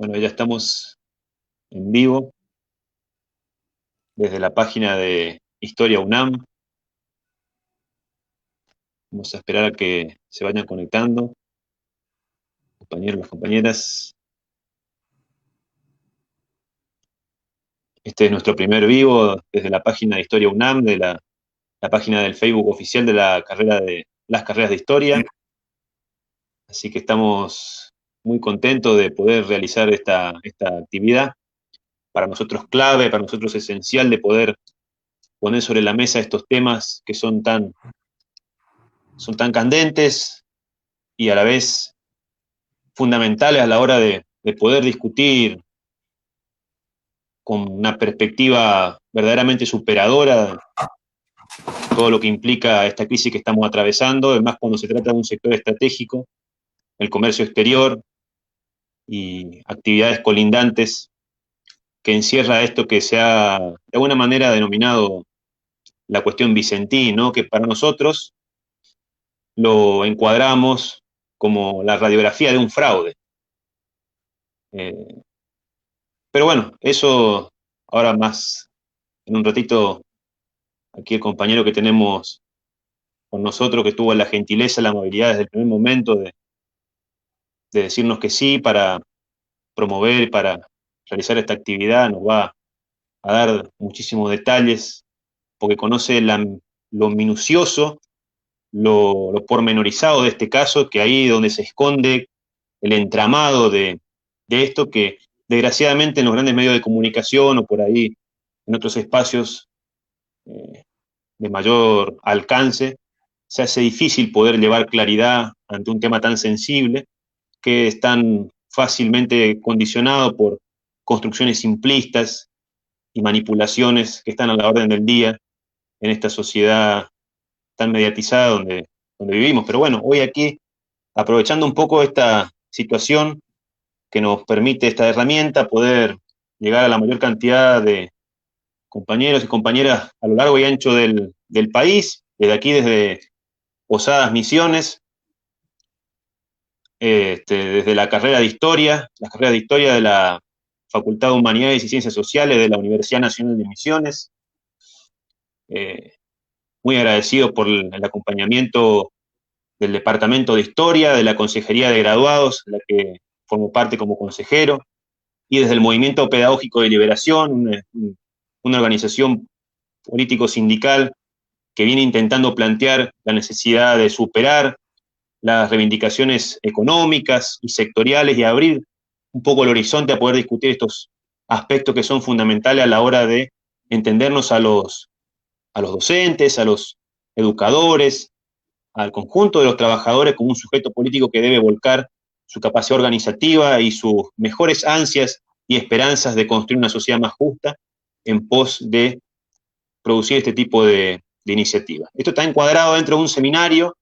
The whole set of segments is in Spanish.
Bueno, ya estamos en vivo desde la página de Historia UNAM. Vamos a esperar a que se vayan conectando, compañeros, las compañeras. Este es nuestro primer vivo desde la página de Historia UNAM, de la página del Facebook oficial de la carrera de las carreras de Historia. Así que estamos muy contentos de poder realizar esta actividad. Para nosotros clave, para nosotros esencial de poder poner sobre la mesa estos temas que son tan candentes y a la vez fundamentales a la hora de poder discutir con una perspectiva verdaderamente superadora todo lo que implica esta crisis que estamos atravesando, además cuando se trata de un sector estratégico, el comercio exterior y actividades colindantes que encierra esto que se ha de alguna manera denominado la cuestión Vicentín, ¿no? Que para nosotros lo encuadramos como la radiografía de un fraude. Pero bueno, eso ahora más en un ratito, aquí el compañero que tenemos con nosotros, que tuvo la gentileza, la amabilidad desde el primer momento de decirnos que sí para promover, para realizar esta actividad, nos va a dar muchísimos detalles, porque conoce lo minucioso, lo pormenorizado de este caso, que ahí donde se esconde el entramado de esto que desgraciadamente en los grandes medios de comunicación o por ahí en otros espacios de mayor alcance, se hace difícil poder llevar claridad ante un tema tan sensible que es tan fácilmente condicionado por construcciones simplistas y manipulaciones que están a la orden del día en esta sociedad tan mediatizada donde vivimos. Pero bueno, hoy aquí, aprovechando un poco esta situación que nos permite esta herramienta, poder llegar a la mayor cantidad de compañeros y compañeras a lo largo y ancho del país, desde aquí, desde Posadas Misiones, desde la carrera de Historia, de la Facultad de Humanidades y Ciencias Sociales de la Universidad Nacional de Misiones. Muy agradecido por el acompañamiento del Departamento de Historia, de la Consejería de Graduados, de la que formo parte como consejero, y desde el Movimiento Pedagógico de Liberación, una organización político-sindical que viene intentando plantear la necesidad de superar las reivindicaciones económicas y sectoriales y abrir un poco el horizonte a poder discutir estos aspectos que son fundamentales a la hora de entendernos a los docentes, a los educadores, al conjunto de los trabajadores como un sujeto político que debe volcar su capacidad organizativa y sus mejores ansias y esperanzas de construir una sociedad más justa en pos de producir este tipo de iniciativas. Esto está encuadrado dentro de un seminario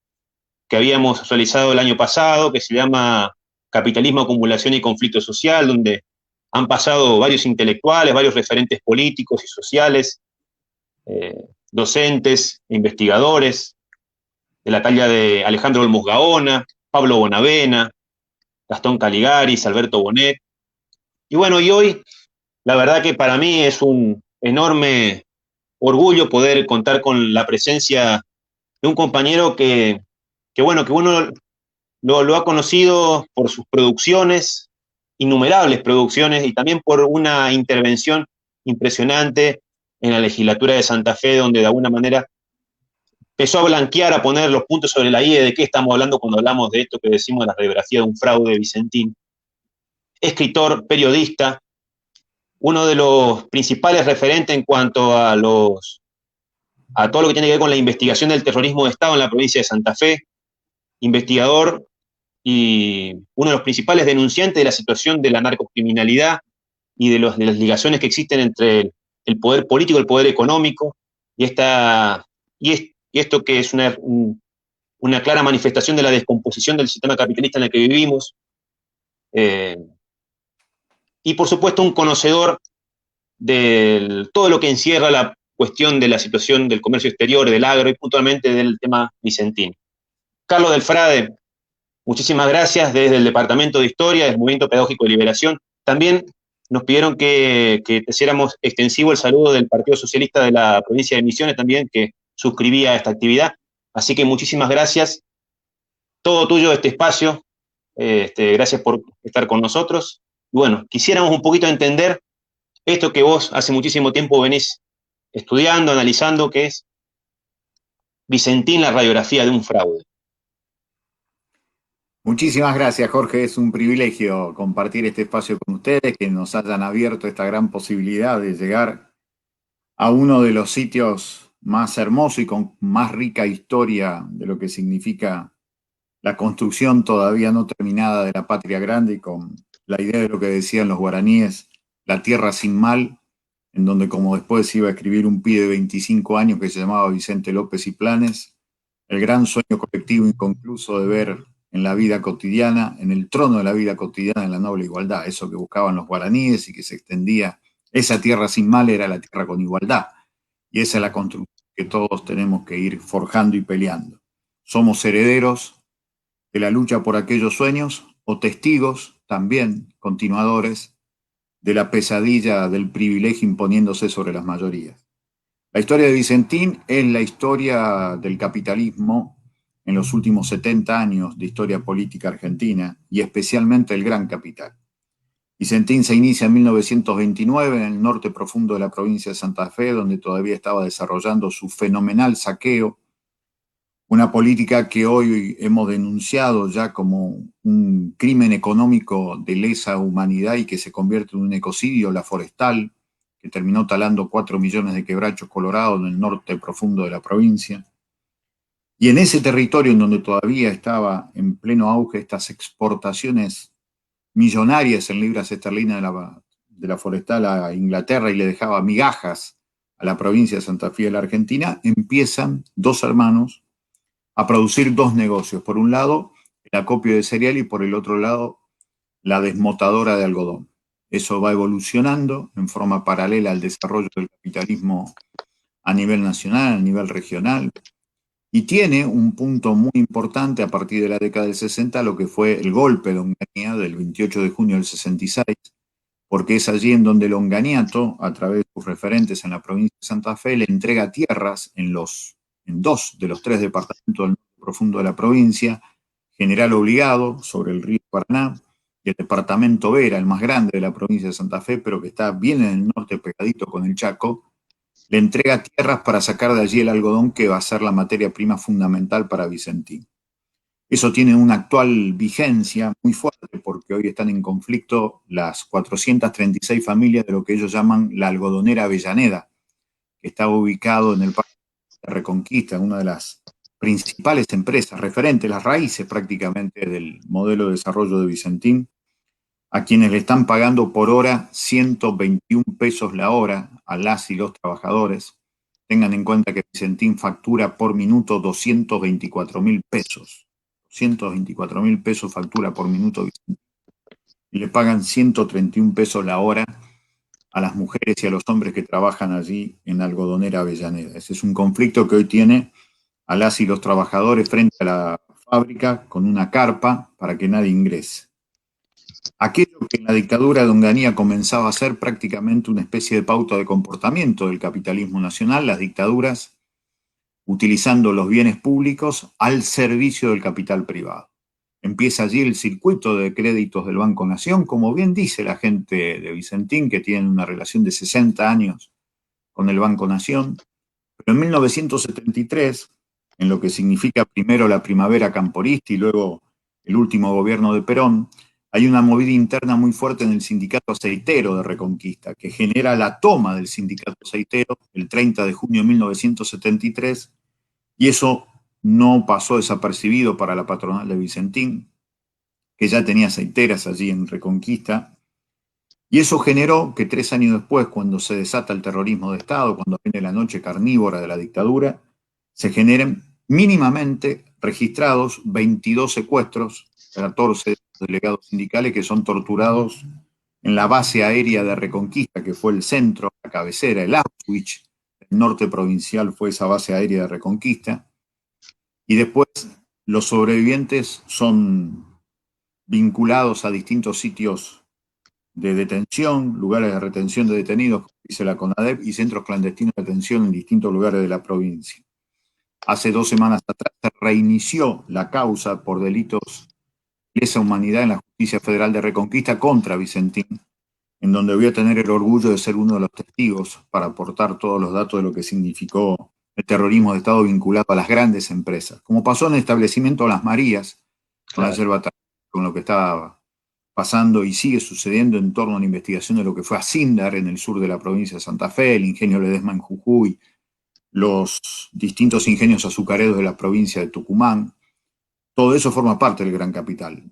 que habíamos realizado el año pasado, que se llama Capitalismo, Acumulación y Conflicto Social, donde han pasado varios intelectuales, varios referentes políticos y sociales, docentes, investigadores, de la talla de Alejandro Olmos Gaona, Pablo Bonavena, Gastón Caligaris, Alberto Bonet. Y bueno, y hoy, la verdad que para mí es un enorme orgullo poder contar con la presencia de un compañero que uno lo ha conocido por sus producciones, innumerables producciones, y también por una intervención impresionante en la legislatura de Santa Fe, donde de alguna manera empezó a blanquear, a poner los puntos sobre la I de qué estamos hablando cuando hablamos de esto que decimos la radiografía de un fraude Vicentín. Escritor, periodista, uno de los principales referentes en cuanto a todo lo que tiene que ver con la investigación del terrorismo de Estado en la provincia de Santa Fe, investigador y uno de los principales denunciantes de la situación de la narcocriminalidad y de las ligaciones que existen entre el poder político y el poder económico, y esto que es una clara manifestación de la descomposición del sistema capitalista en el que vivimos, y por supuedo un conocedor de todo lo que encierra la cuestión de la situación del comercio exterior, del agro y puntualmente del tema Vicentín. Carlos del Frade, muchísimas gracias desde el Departamento de Historia, del Movimiento Pedagógico de Liberación, También nos pidieron que te hiciéramos extensivo el saludo del Partido Socialista de la provincia de Misiones también, que suscribía a esta actividad. Así que muchísimas gracias. Todo tuyo este espacio. Gracias por estar con nosotros. Y bueno, quisiéramos un poquito entender esto que vos hace muchísimo tiempo venís estudiando, analizando, que es Vicentín, la radiografía de un fraude. Muchísimas gracias, Jorge. Es un privilegio compartir este espacio con ustedes, que nos hayan abierto esta gran posibilidad de llegar a uno de los sitios más hermosos y con más rica historia de lo que significa la construcción todavía no terminada de la patria grande, y con la idea de lo que decían los guaraníes, la tierra sin mal, en donde, como después iba a escribir un pibe de 25 años que se llamaba Vicente López y Planes, el gran sueño colectivo inconcluso de ver en la vida cotidiana, en el trono de la vida cotidiana, en la noble igualdad, eso que buscaban los guaraníes y que se extendía, esa tierra sin mal era la tierra con igualdad, y esa es la construcción que todos tenemos que ir forjando y peleando. Somos herederos de la lucha por aquellos sueños o testigos también, continuadores, de la pesadilla del privilegio imponiéndose sobre las mayorías. La historia de Vicentín es la historia del capitalismo en los últimos 70 años de historia política argentina, y especialmente el gran capital. Vicentín se inicia en 1929 en el norte profundo de la provincia de Santa Fe, donde todavía estaba desarrollando su fenomenal saqueo, una política que hoy hemos denunciado ya como un crimen económico de lesa humanidad y que se convierte en un ecocidio, la forestal, que terminó talando 4 millones de quebrachos colorados en el norte profundo de la provincia. Y en ese territorio en donde todavía estaba en pleno auge estas exportaciones millonarias en libras esterlinas de la forestal a Inglaterra, y le dejaba migajas a la provincia de Santa Fe de la Argentina, empiezan dos hermanos a producir dos negocios. Por un lado, el acopio de cereal, y por el otro lado, la desmotadora de algodón. Eso va evolucionando en forma paralela al desarrollo del capitalismo a nivel nacional, a nivel regional, y tiene un punto muy importante a partir de la década del 60, lo que fue el golpe de Onganía del 28 de junio del 66, porque es allí en donde Longaniato, a través de sus referentes en la provincia de Santa Fe, le entrega tierras en dos de los tres departamentos del norte profundo de la provincia: General Obligado, sobre el río Paraná, y el departamento Vera, el más grande de la provincia de Santa Fe, pero que está bien en el norte, pegadito con el Chaco. Le entrega tierras para sacar de allí el algodón, que va a ser la materia prima fundamental para Vicentín. Eso tiene una actual vigencia muy fuerte, porque hoy están en conflicto las 436 familias de lo que ellos llaman la algodonera Avellaneda, que está ubicado en el Parque de Reconquista, una de las principales empresas referentes, las raíces prácticamente del modelo de desarrollo de Vicentín, a quienes le están pagando por hora 121 pesos la hora a las y los trabajadores. Tengan en cuenta que Vicentín factura por minuto 224.000 pesos. 224.000 pesos factura por minuto Vicentín, y le pagan 131 pesos la hora a las mujeres y a los hombres que trabajan allí en Algodonera Avellaneda. Ese es un conflicto que hoy tiene a las y los trabajadores frente a la fábrica, con una carpa para que nadie ingrese. Aquello que en la dictadura de Onganía comenzaba a ser prácticamente una especie de pauta de comportamiento del capitalismo nacional, las dictaduras utilizando los bienes públicos al servicio del capital privado. Empieza allí el circuito de créditos del Banco Nación, como bien dice la gente de Vicentín, que tienen una relación de 60 años con el Banco Nación. Pero en 1973, en lo que significa primero la primavera camporista y luego el último gobierno de Perón, hay una movida interna muy fuerte en el sindicato aceitero de Reconquista, que genera la toma del sindicato aceitero el 30 de junio de 1973, y eso no pasó desapercibido para la patronal de Vicentín, que ya tenía aceiteras allí en Reconquista, y eso generó que 3 años después, cuando se desata el terrorismo de Estado, cuando viene la noche carnívora de la dictadura, se generen mínimamente registrados 22 secuestros, 14 delegados sindicales que son torturados en la base aérea de Reconquista, que fue el centro, la cabecera, el Auschwitz, el norte provincial fue esa base aérea de Reconquista. Y después los sobrevivientes son vinculados a distintos sitios de detención, lugares de retención de detenidos, como dice la CONADEP, y centros clandestinos de detención en distintos lugares de la provincia. Hace 2 semanas atrás se reinició la causa por delitos de lesa humanidad en la Justicia Federal de Reconquista contra Vicentín, en donde voy a tener el orgullo de ser uno de los testigos para aportar todos los datos de lo que significó el terrorismo de Estado vinculado a las grandes empresas. Como pasó en el establecimiento Las Marías, con la yerba, con lo que estaba pasando y sigue sucediendo en torno a la investigación de lo que fue Acindar en el sur de la provincia de Santa Fe, el ingenio Ledesma en Jujuy, los distintos ingenios azucareros de la provincia de Tucumán. Todo eso forma parte del Gran Capital.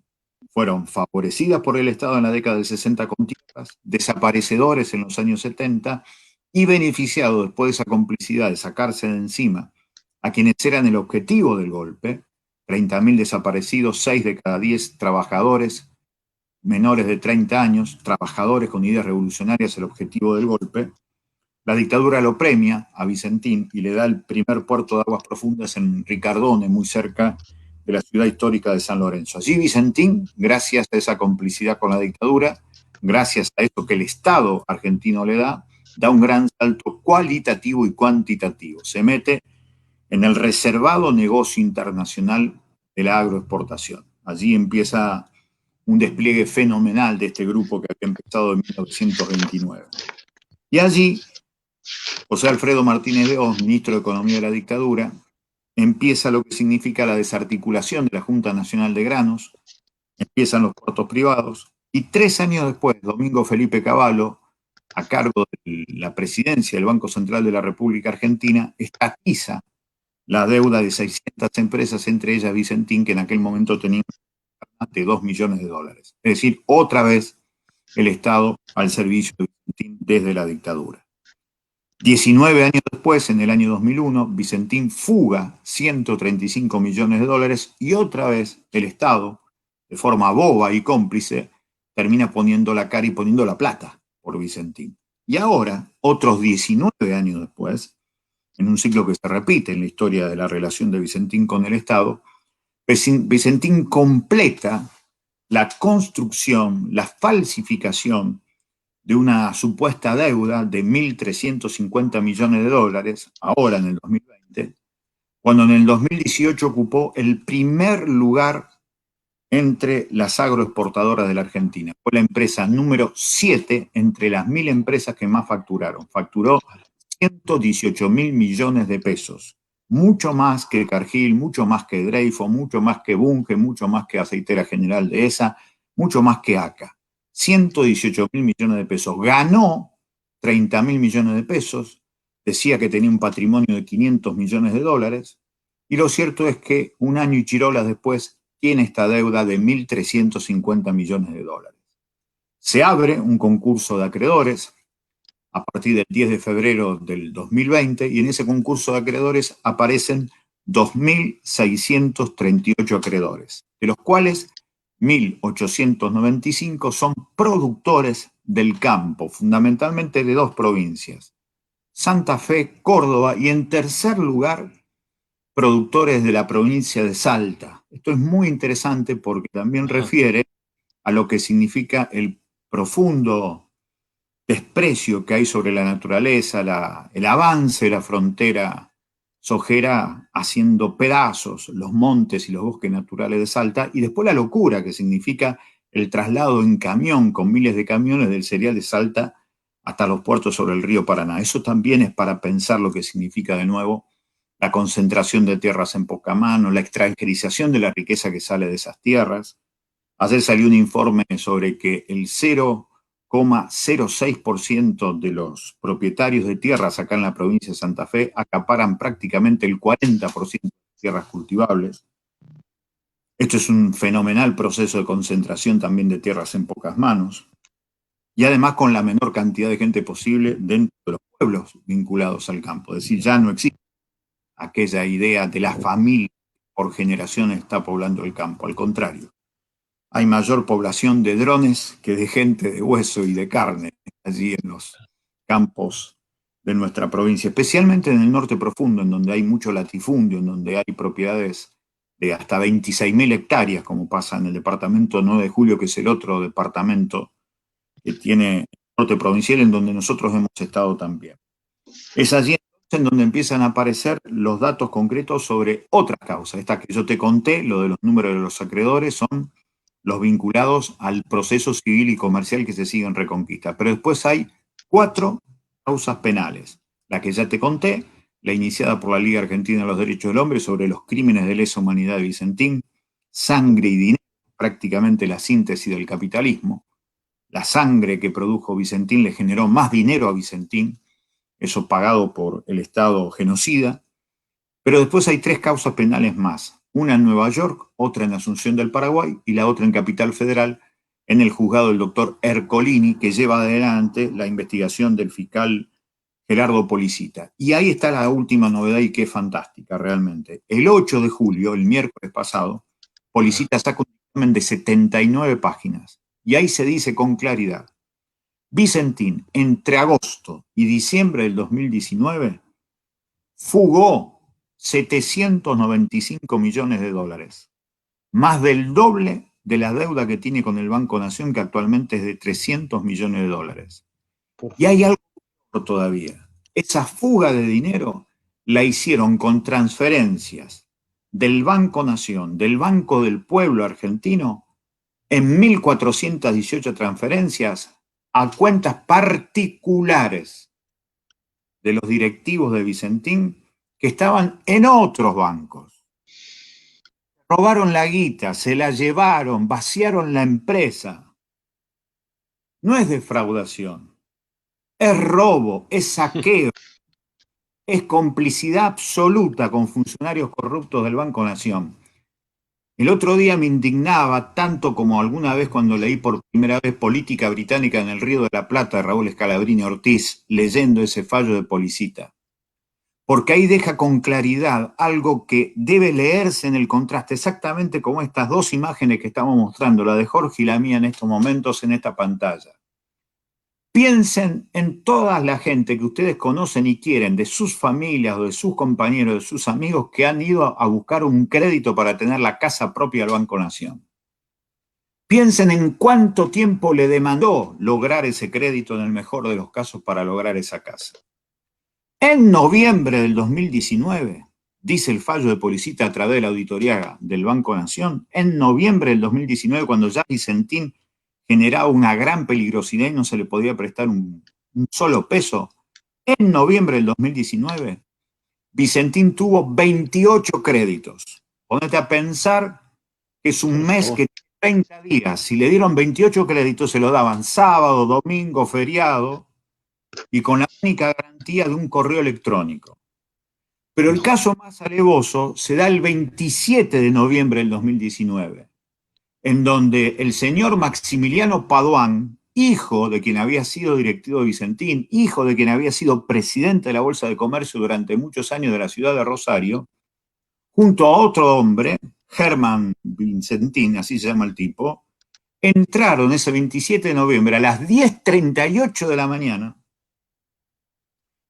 Fueron favorecidas por el Estado en la década del 60 con tierras, desaparecedores en los años 70 y beneficiados después de esa complicidad de sacarse de encima a quienes eran el objetivo del golpe, 30.000 desaparecidos, 6 de cada 10 trabajadores menores de 30 años, trabajadores con ideas revolucionarias, el objetivo del golpe. La dictadura lo premia a Vicentín y le da el primer puerto de aguas profundas en Ricardone, muy cerca de la ciudad histórica de San Lorenzo. Allí Vicentín, gracias a esa complicidad con la dictadura, gracias a eso que el Estado argentino le da un gran salto cualitativo y cuantitativo. Se mete en el reservado negocio internacional de la agroexportación. Allí empieza un despliegue fenomenal de este grupo que había empezado en 1929. Y allí, José Alfredo Martínez de Hoz, ministro de Economía de la dictadura, empieza lo que significa la desarticulación de la Junta Nacional de Granos, empiezan los puertos privados, y 3 años después, Domingo Felipe Cavallo, a cargo de la presidencia del Banco Central de la República Argentina, estatiza la deuda de 600 empresas, entre ellas Vicentín, que en aquel momento tenía más de $2 millones. Es decir, otra vez el Estado al servicio de Vicentín desde la dictadura. 19 años después, en el año 2001, Vicentín fuga $135 millones y otra vez el Estado, de forma boba y cómplice, termina poniendo la cara y poniendo la plata por Vicentín. Y ahora, otros 19 años después, en un ciclo que se repite en la historia de la relación de Vicentín con el Estado, Vicentín completa la construcción, la falsificación de una supuesta deuda de 1.350 millones de dólares, ahora en el 2020, cuando en el 2018 ocupó el primer lugar entre las agroexportadoras de la Argentina. Fue la empresa número 7 entre las 1.000 empresas que más facturaron. Facturó 118.000 millones de pesos. Mucho más que Cargill, mucho más que Dreyfus, mucho más que Bunge, mucho más que Aceitera General de ESA, mucho más que ACA. 118.000 millones de pesos. Ganó 30.000 millones de pesos. Decía que tenía un patrimonio de 500 millones de dólares. Y lo cierto es que un año y chirolas después tiene esta deuda de 1.350 millones de dólares. Se abre un concurso de acreedores a partir del 10 de febrero del 2020 y en ese concurso de acreedores aparecen 2.638 acreedores, de los cuales 1.895 son productores del campo, fundamentalmente de 2 provincias, Santa Fe, Córdoba, y en tercer lugar, productores de la provincia de Salta. Esto es muy interesante porque también refiere a lo que significa el profundo desprecio que hay sobre la naturaleza, el avance de la frontera sojera haciendo pedazos los montes y los bosques naturales de Salta, y después la locura que significa el traslado en camión con miles de camiones del cereal de Salta hasta los puertos sobre el río Paraná. Eso también es para pensar lo que significa de nuevo la concentración de tierras en poca mano, la extranjerización de la riqueza que sale de esas tierras. Ayer salió un informe sobre que el 0,06% de los propietarios de tierras acá en la provincia de Santa Fe acaparan prácticamente el 40% de tierras cultivables. Esto es un fenomenal proceso de concentración también de tierras en pocas manos. Y además con la menor cantidad de gente posible dentro de los pueblos vinculados al campo. Es decir, ya no existe aquella idea de la familia por generaciones está poblando el campo. Al contrario, hay mayor población de drones que de gente de hueso y de carne allí en los campos de nuestra provincia, especialmente en el norte profundo, en donde hay mucho latifundio, en donde hay propiedades de hasta 26.000 hectáreas, como pasa en el departamento 9 de Julio, que es el otro departamento que tiene el norte provincial, en donde nosotros hemos estado también. Es allí en donde empiezan a aparecer los datos concretos sobre otras causas. Esta que yo te conté, lo de los números de los acreedores, son los vinculados al proceso civil y comercial que se sigue en Reconquista. Pero después hay 4 causas penales. La que ya te conté, la iniciada por la Liga Argentina de los Derechos del Hombre sobre los crímenes de lesa humanidad de Vicentín, sangre y dinero, prácticamente la síntesis del capitalismo. La sangre que produjo Vicentín le generó más dinero a Vicentín, eso pagado por el Estado genocida. Pero después hay 3 causas penales más, una en Nueva York, otra en Asunción del Paraguay y la otra en Capital Federal, en el juzgado del doctor Ercolini, que lleva adelante la investigación del fiscal Gerardo Policita. Y ahí está la última novedad y que es fantástica realmente. El 8 de julio, el miércoles pasado, Policita saca un examen de 79 páginas y ahí se dice con claridad: Vicentín, entre agosto y diciembre del 2019, fugó 795 millones de dólares, más del doble de la deuda que tiene con el Banco Nación, que actualmente es de 300 millones de dólares. Y hay algo todavía. Esa fuga de dinero la hicieron con transferencias del Banco Nación, del Banco del Pueblo argentino, en 1.418 transferencias a cuentas particulares de los directivos de Vicentín que estaban en otros bancos. Robaron la guita, se la llevaron, vaciaron la empresa. No es defraudación, es robo, es saqueo, es complicidad absoluta con funcionarios corruptos del Banco Nación. El otro día me indignaba tanto como alguna vez cuando leí por primera vez Política Británica en el Río de la Plata de Raúl Scalabrini Ortiz, leyendo ese fallo de Policita. Porque ahí deja con claridad algo que debe leerse en el contraste, exactamente como estas 2 imágenes que estamos mostrando, la de Jorge y la mía en estos momentos en esta pantalla. Piensen en toda la gente que ustedes conocen y quieren, de sus familias o de sus compañeros, de sus amigos que han ido a buscar un crédito para tener la casa propia al Banco Nación. Piensen en cuánto tiempo le demandó lograr ese crédito, en el mejor de los casos, para lograr esa casa. En noviembre del 2019, dice el fallo de Policita a través de la auditoría del Banco Nación, en noviembre del 2019, cuando ya Vicentín generaba una gran peligrosidad y no se le podía prestar un solo peso, en noviembre del 2019, Vicentín tuvo 28 créditos. Ponete a pensar que es un mes que 30 días. Si le dieron 28 créditos, se lo daban sábado, domingo, feriado, y con la única garantía de un correo electrónico. Pero el caso más alevoso se da el 27 de noviembre del 2019, en donde el señor Maximiliano Padoan, hijo de quien había sido directivo de Vicentín, hijo de quien había sido presidente de la Bolsa de Comercio durante muchos años de la ciudad de Rosario, junto a otro hombre, Germán Vicentín, así se llama el tipo, entraron ese 27 de noviembre a las 10:38 de la mañana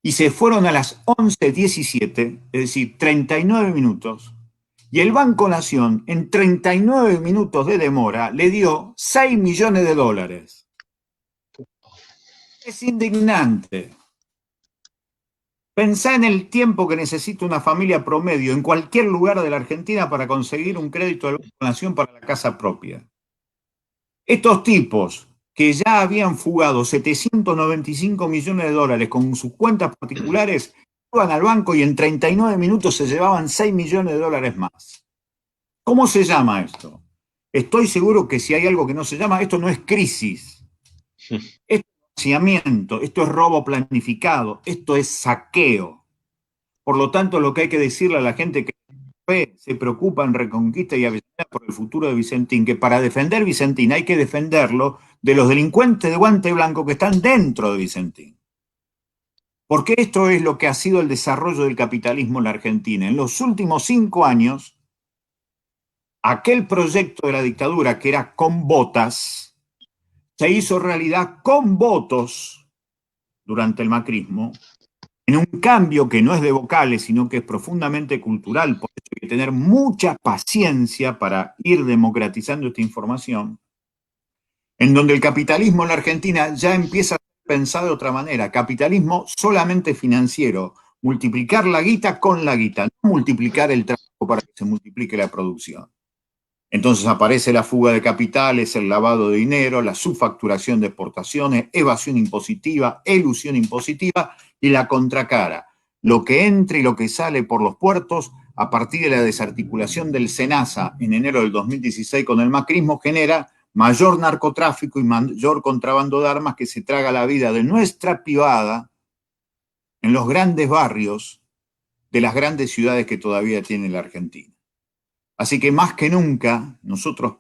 y se fueron a las 11:17, es decir, 39 minutos, y el Banco Nación, en 39 minutos de demora, le dio 6 millones de dólares. Es indignante. Pensá en el tiempo que necesita una familia promedio en cualquier lugar de la Argentina para conseguir un crédito del Banco Nación para la casa propia. Estos tipos que ya habían fugado 795 millones de dólares con sus cuentas particulares, iban al banco y en 39 minutos se llevaban 6 millones de dólares más. ¿Cómo se llama esto? Estoy seguro que si hay algo que no se llama, esto no es crisis. Esto es vaciamiento, esto es robo planificado, esto es saqueo. Por lo tanto, lo que hay que decirle a la gente que se preocupa en Reconquista y Avellaneda por el futuro de Vicentín, que para defender Vicentín hay que defenderlo de los delincuentes de guante blanco que están dentro de Vicentín. Porque esto es lo que ha sido el desarrollo del capitalismo en la Argentina. En los últimos 5 años, aquel proyecto de la dictadura que era con botas, se hizo realidad con votos durante el macrismo, en un cambio que no es de vocales, sino que es profundamente cultural. Por eso hay que tener mucha paciencia para ir democratizando esta información. en donde el capitalismo en la Argentina ya empieza a ser pensado de otra manera, capitalismo solamente financiero, multiplicar la guita con la guita, no multiplicar el trabajo para que se multiplique la producción. Entonces aparece la fuga de capitales, el lavado de dinero, la subfacturación de exportaciones, evasión impositiva, elusión impositiva y la contracara. Lo que entra y lo que sale por los puertos a partir de la desarticulación del SENASA en enero del 2016 con el macrismo genera mayor narcotráfico y mayor contrabando de armas que se traga la vida de nuestra privada en los grandes barrios de las grandes ciudades que todavía tiene la Argentina. Así que más que nunca nosotros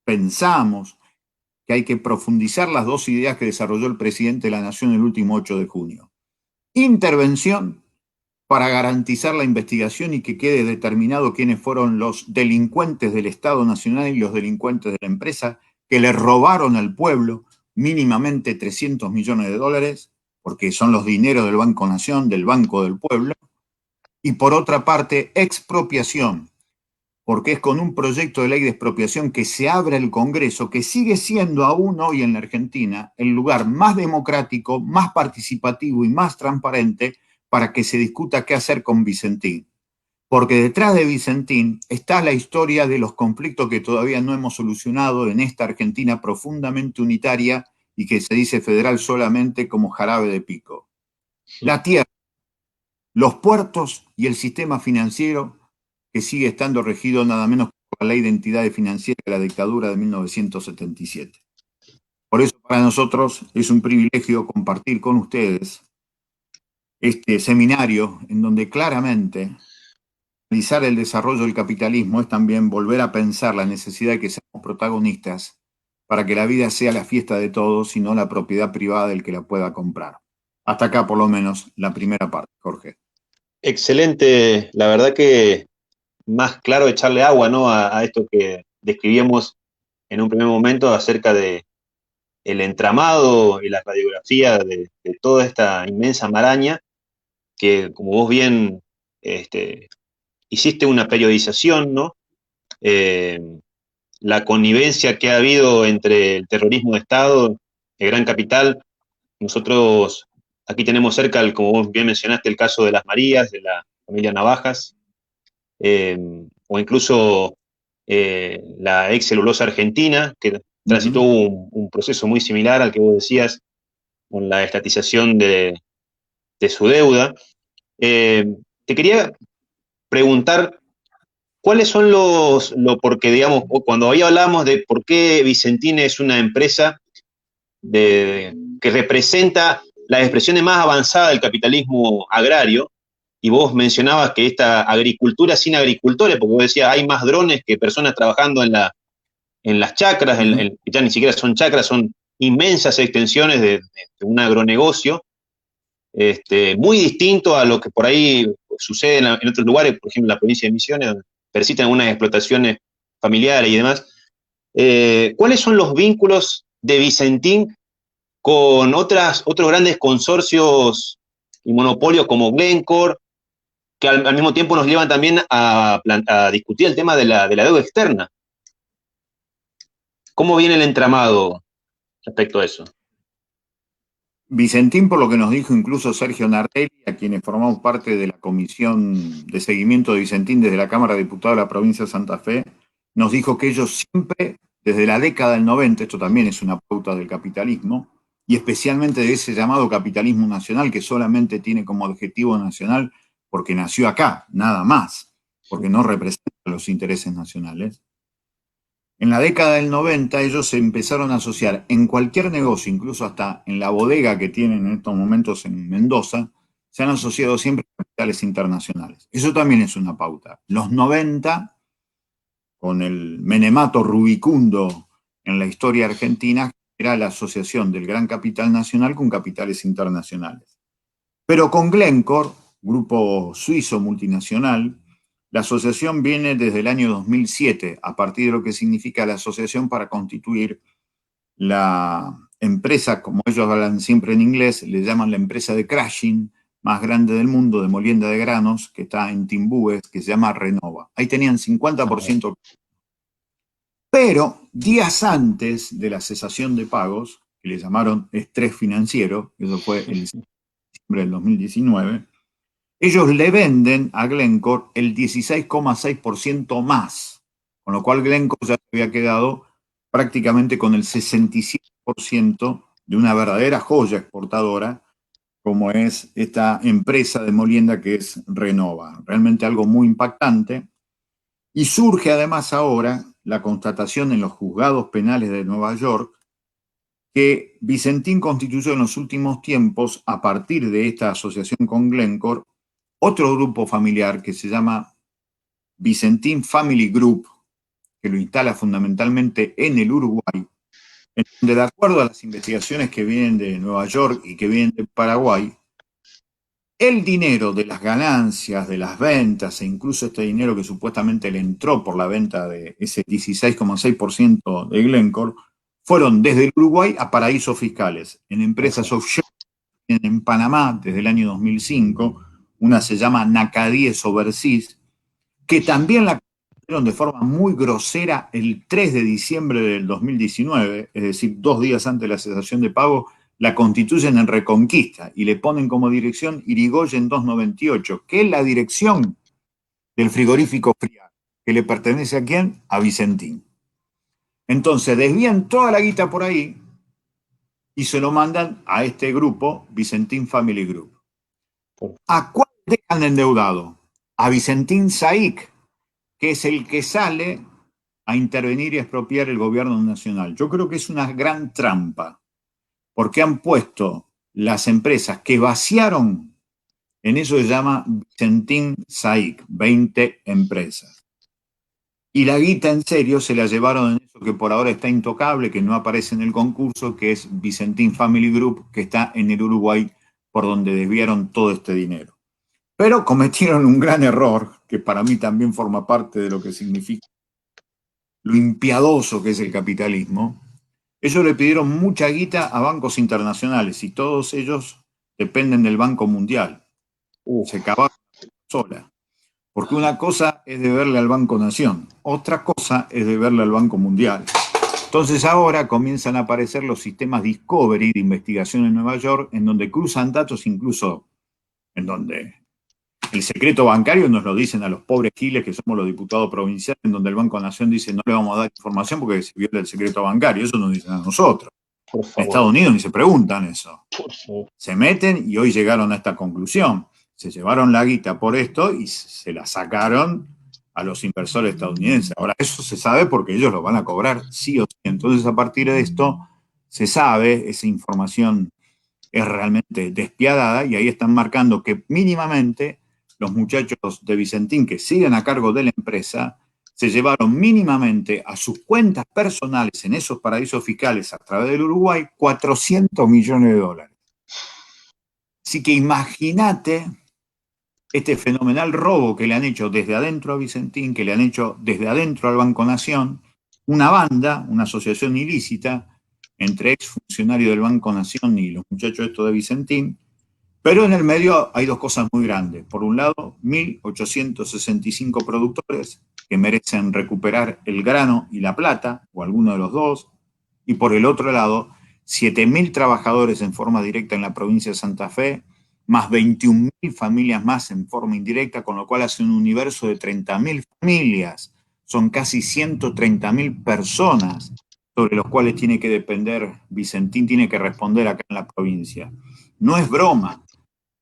pensamos que hay que profundizar las dos ideas que desarrolló el presidente de la Nación el último 8 de junio. Intervención para garantizar la investigación y que quede determinado quiénes fueron los delincuentes del Estado Nacional y los delincuentes de la empresa que le robaron al pueblo mínimamente 300 millones de dólares, porque son los dineros del Banco Nación, del Banco del Pueblo, y por otra parte, expropiación, porque es con un proyecto de ley de expropiación que se abre el Congreso, que sigue siendo aún hoy en la Argentina el lugar más democrático, más participativo y más transparente para que se discuta qué hacer con Vicentín. Porque detrás de Vicentín está la historia de los conflictos que todavía no hemos solucionado en esta Argentina profundamente unitaria y que se dice federal solamente como jarabe de pico. La tierra, los puertos y el sistema financiero que sigue estando regido nada menos que por la ley de entidades financieras de la dictadura de 1977. Por eso para nosotros es un privilegio compartir con ustedes este seminario en donde claramente analizar el desarrollo del capitalismo es también volver a pensar la necesidad de que seamos protagonistas para que la vida sea la fiesta de todos y no la propiedad privada del que la pueda comprar. Hasta acá por lo menos la primera parte, Jorge. Excelente, la verdad que más claro echarle agua, ¿no? A esto que describíamos en un primer momento acerca de el entramado y la radiografía de toda esta inmensa maraña que, como vos bien hiciste una periodización, ¿no? Eh, la connivencia que ha habido entre el terrorismo de Estado, el Gran Capital. Nosotros aquí tenemos cerca, como vos bien mencionaste, el caso de las Marías, de la familia Navajas, o incluso la ex celulosa argentina, que transitó un proceso muy similar al que vos decías, con la estatización de su deuda. Te quería preguntar, ¿cuáles son porque digamos, cuando ahí hablamos de por qué Vicentín es una empresa que representa las expresiones más avanzadas del capitalismo agrario, y vos mencionabas que esta agricultura sin agricultores, porque vos decías, hay más drones que personas trabajando en las chacras, ya ni siquiera son chacras, son inmensas extensiones de un agronegocio, muy distinto a lo que por ahí sucede en otros lugares, por ejemplo en la provincia de Misiones, donde persisten algunas explotaciones familiares y demás. ¿Cuáles son los vínculos de Vicentín con otros grandes consorcios y monopolios como Glencore, que al mismo tiempo nos llevan también a discutir el tema de la deuda externa? ¿Cómo viene el entramado respecto a eso? Vicentín, por lo que nos dijo incluso Sergio Nardelli, a quienes formamos parte de la comisión de seguimiento de Vicentín desde la Cámara de Diputados de la provincia de Santa Fe, nos dijo que ellos siempre, desde la década del 90, esto también es una pauta del capitalismo, y especialmente de ese llamado capitalismo nacional que solamente tiene como objetivo nacional porque nació acá, nada más, porque no representa los intereses nacionales. En la década del 90 ellos se empezaron a asociar en cualquier negocio, incluso hasta en la bodega que tienen en estos momentos en Mendoza, se han asociado siempre a capitales internacionales. Eso también es una pauta. Los 90, con el menemato rubicundo en la historia argentina, era la asociación del gran capital nacional con capitales internacionales. Pero con Glencore, grupo suizo multinacional, la asociación viene desde el año 2007, a partir de lo que significa la asociación para constituir la empresa, como ellos hablan siempre en inglés, le llaman la empresa de crushing más grande del mundo, de molienda de granos, que está en Timbúes, que se llama Renova. Ahí tenían 50%. Pero días antes de la cesación de pagos, que le llamaron estrés financiero, eso fue el diciembre del 2019, ellos le venden a Glencore el 16,6% más, con lo cual Glencore ya se había quedado prácticamente con el 67% de una verdadera joya exportadora, como es esta empresa de molienda que es Renova. Realmente algo muy impactante. Y surge además ahora la constatación en los juzgados penales de Nueva York que Vicentín constituyó en los últimos tiempos, a partir de esta asociación con Glencore, otro grupo familiar que se llama Vicentín Family Group, que lo instala fundamentalmente en el Uruguay, en donde, de acuerdo a las investigaciones que vienen de Nueva York y que vienen de Paraguay, el dinero de las ganancias, de las ventas, e incluso este dinero que supuestamente le entró por la venta de ese 16,6% de Glencore, fueron desde el Uruguay a paraísos fiscales, en empresas offshore en Panamá desde el año 2005, una se llama Nacadíes Overseas, que también la conocieron de forma muy grosera el 3 de diciembre del 2019, es decir, 2 días antes de la cesación de pago, la constituyen en Reconquista y le ponen como dirección Irigoyen 298, que es la dirección del frigorífico Friar, que le pertenece a quién? A Vicentín. Entonces desvían toda la guita por ahí y se lo mandan a este grupo, Vicentín Family Group. ¿A cuál dejan endeudado? A Vicentín Saic, que es el que sale a intervenir y a expropiar el gobierno nacional. Yo creo que es una gran trampa, porque han puesto las empresas que vaciaron, en eso se llama Vicentín Saic, 20 empresas. Y la guita en serio se la llevaron en eso que por ahora está intocable, que no aparece en el concurso, que es Vicentín Family Group, que está en el Uruguay, por donde desviaron todo este dinero. Pero cometieron un gran error, que para mí también forma parte de lo que significa lo impiadoso que es el capitalismo. Ellos le pidieron mucha guita a bancos internacionales y todos ellos dependen del Banco Mundial. Se cavaron sola. Porque una cosa es deberle al Banco Nación, otra cosa es deberle al Banco Mundial. Entonces ahora comienzan a aparecer los sistemas Discovery de investigación en Nueva York, en donde cruzan datos, incluso en donde el secreto bancario nos lo dicen a los pobres giles que somos los diputados provinciales, en donde el Banco Nación dice no le vamos a dar información porque se viola el secreto bancario. Eso nos dicen a nosotros. Por En favor. Estados Unidos ni se preguntan eso. Por favor. Se meten y hoy llegaron a esta conclusión. Se llevaron la guita por esto y se la sacaron a los inversores estadounidenses. Ahora, eso se sabe porque ellos lo van a cobrar sí o sí. Entonces, a partir de esto, se sabe, esa información es realmente despiadada y ahí están marcando que mínimamente los muchachos de Vicentín que siguen a cargo de la empresa se llevaron mínimamente a sus cuentas personales en esos paraísos fiscales a través del Uruguay 400 millones de dólares. Así que imagínate este fenomenal robo que le han hecho desde adentro a Vicentín, que le han hecho desde adentro al Banco Nación, una banda, una asociación ilícita entre exfuncionarios del Banco Nación y los muchachos estos de Vicentín, pero en el medio hay dos cosas muy grandes. Por un lado, 1.865 productores que merecen recuperar el grano y la plata, o alguno de los dos, y por el otro lado, 7.000 trabajadores en forma directa en la provincia de Santa Fe, más 21.000 familias más en forma indirecta, con lo cual hace un universo de 30.000 familias. Son casi 130.000 personas sobre los cuales tiene que depender Vicentín, tiene que responder acá en la provincia. No es broma.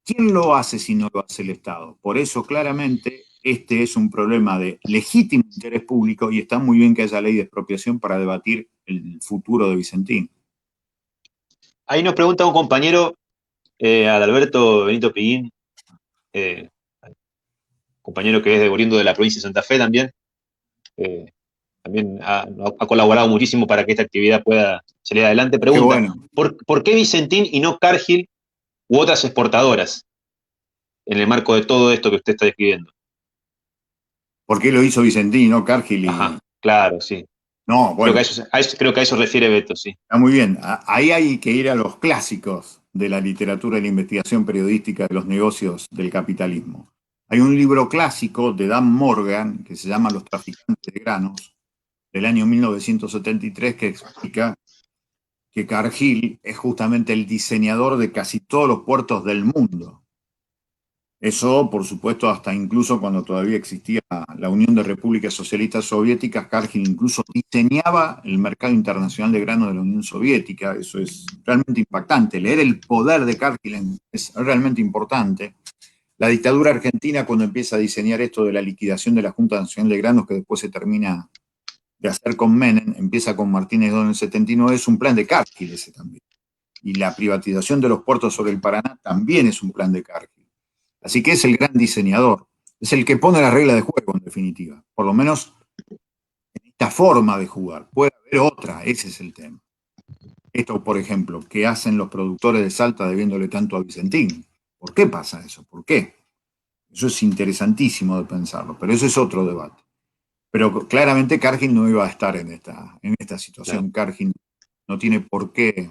¿Quién lo hace si no lo hace el Estado? Por eso, claramente, este es un problema de legítimo interés público y está muy bien que haya ley de expropiación para debatir el futuro de Vicentín. Ahí nos pregunta un compañero, Adalberto Benito Piguín, eh, compañero que es de oriundo de la provincia de Santa Fe también. eh, También ha colaborado muchísimo para que esta actividad pueda salir adelante. Qué Pregunta, bueno. ¿por qué Vicentín y no Cargill u otras exportadoras en el marco de todo esto que usted está describiendo? ¿Por qué lo hizo Vicentín, no Cargill? Ajá, claro, sí. No, Creo que bueno, creo que a eso refiere Beto, sí. está muy bien. Ahí hay que ir a los clásicos de la literatura y la investigación periodística de los negocios del capitalismo. Hay un libro clásico de Dan Morgan que se llama Los traficantes de granos, del año 1973 que explica que Cargill es justamente el diseñador de casi todos los puertos del mundo. Eso, por supuesto, hasta incluso cuando todavía existía la Unión de Repúblicas Socialistas Soviéticas, Cargill incluso diseñaba el mercado internacional de grano de la Unión Soviética. Eso es realmente impactante. Leer el poder de Cargill es realmente importante. La dictadura argentina, cuando empieza a diseñar esto de la liquidación de la Junta Nacional de Granos, que después se termina de hacer con Menem, empieza con Martínez Dodd en el 79, es un plan de Cargill ese también. Y la privatización de los puertos sobre el Paraná también es un plan de Cargill. Así que es el gran diseñador, es el que pone la regla de juego en definitiva, por lo menos en esta forma de jugar. Puede haber otra, ese es el tema. Esto, por ejemplo, ¿qué hacen los productores de Salta debiéndole tanto a Vicentín? ¿Por qué pasa eso? ¿Por qué? Eso es interesantísimo de pensarlo, pero eso es otro debate. Pero claramente Cargill no iba a estar en esta situación. Claro. Cargill no tiene por qué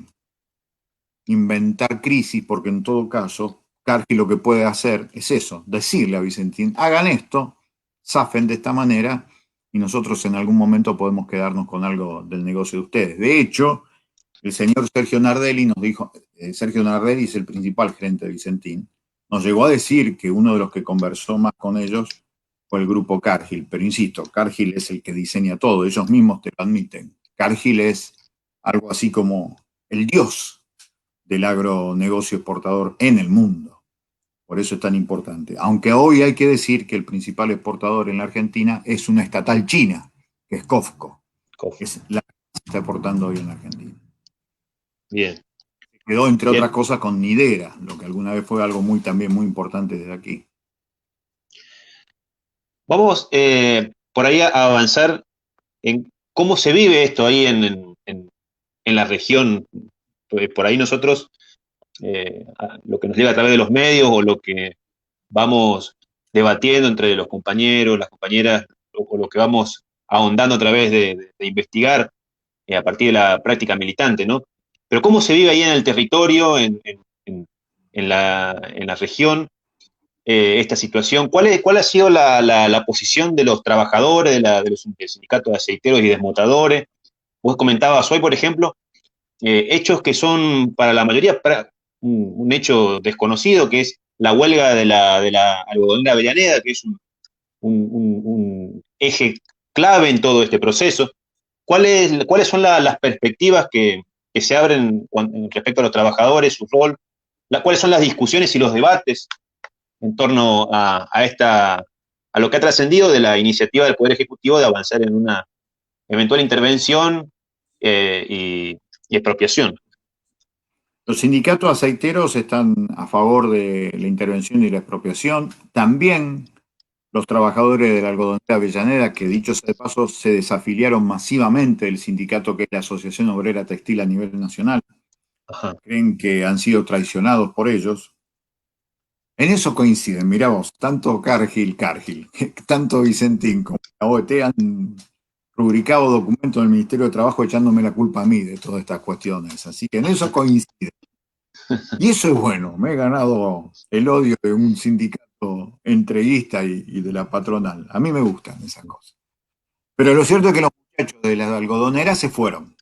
inventar crisis, porque en todo caso, Cargill lo que puede hacer es eso, decirle a Vicentín, hagan esto, zafen de esta manera, y nosotros en algún momento podemos quedarnos con algo del negocio de ustedes. De hecho, el señor Sergio Nardelli nos dijo, Sergio Nardelli es el principal gerente de Vicentín, nos llegó a decir que uno de los que conversó más con ellos fue el grupo Cargill, pero insisto, Cargill es el que diseña todo, ellos mismos te lo admiten. Cargill es algo así como el dios del agronegocio exportador en el mundo. Por eso es tan importante. Aunque hoy hay que decir que el principal exportador en la Argentina es una estatal china, que es COFCO, que es la que está exportando hoy en la Argentina. Bien, Quedó, entre otras bien. cosas, con Nidera, lo que alguna vez fue algo también muy importante desde aquí. Vamos por ahí a avanzar en cómo se vive esto ahí en la región. Por ahí nosotros, lo que nos llega a través de los medios o lo que vamos debatiendo entre los compañeros, las compañeras, o lo que vamos ahondando a través de investigar a partir de la práctica militante, ¿no? Pero cómo se vive ahí en el territorio, en la región, esta situación. ¿Cuál ha sido la posición de los trabajadores, de los sindicatos de aceiteros y desmotadores? Vos comentabas hoy, por ejemplo, hechos que son para la mayoría un hecho desconocido, que es la huelga de la algodonera Avellaneda, que es un eje clave en todo este proceso. ¿Cuáles son las perspectivas que se abren respecto a los trabajadores, su rol? ¿Cuáles son las discusiones y los debates en torno a lo que ha trascendido de la iniciativa del Poder Ejecutivo de avanzar en una eventual intervención y expropiación? Los sindicatos aceiteros están a favor de la intervención y la expropiación. También los trabajadores de la algodonera Avellaneda, que dicho sea de paso, se desafiliaron masivamente del sindicato que es la Asociación Obrera Textil a nivel nacional. Ajá. Creen que han sido traicionados por ellos. En eso coinciden, mirá vos, tanto Cargill, tanto Vicentín como la OET han rubricado documentos del Ministerio de Trabajo echándome la culpa a mí de todas estas cuestiones. Así que en eso coinciden. Y eso es bueno, me he ganado el odio de un sindicato entreguista y de la patronal. A mí me gustan esas cosas. Pero lo cierto es que los muchachos de la algodonera se fueron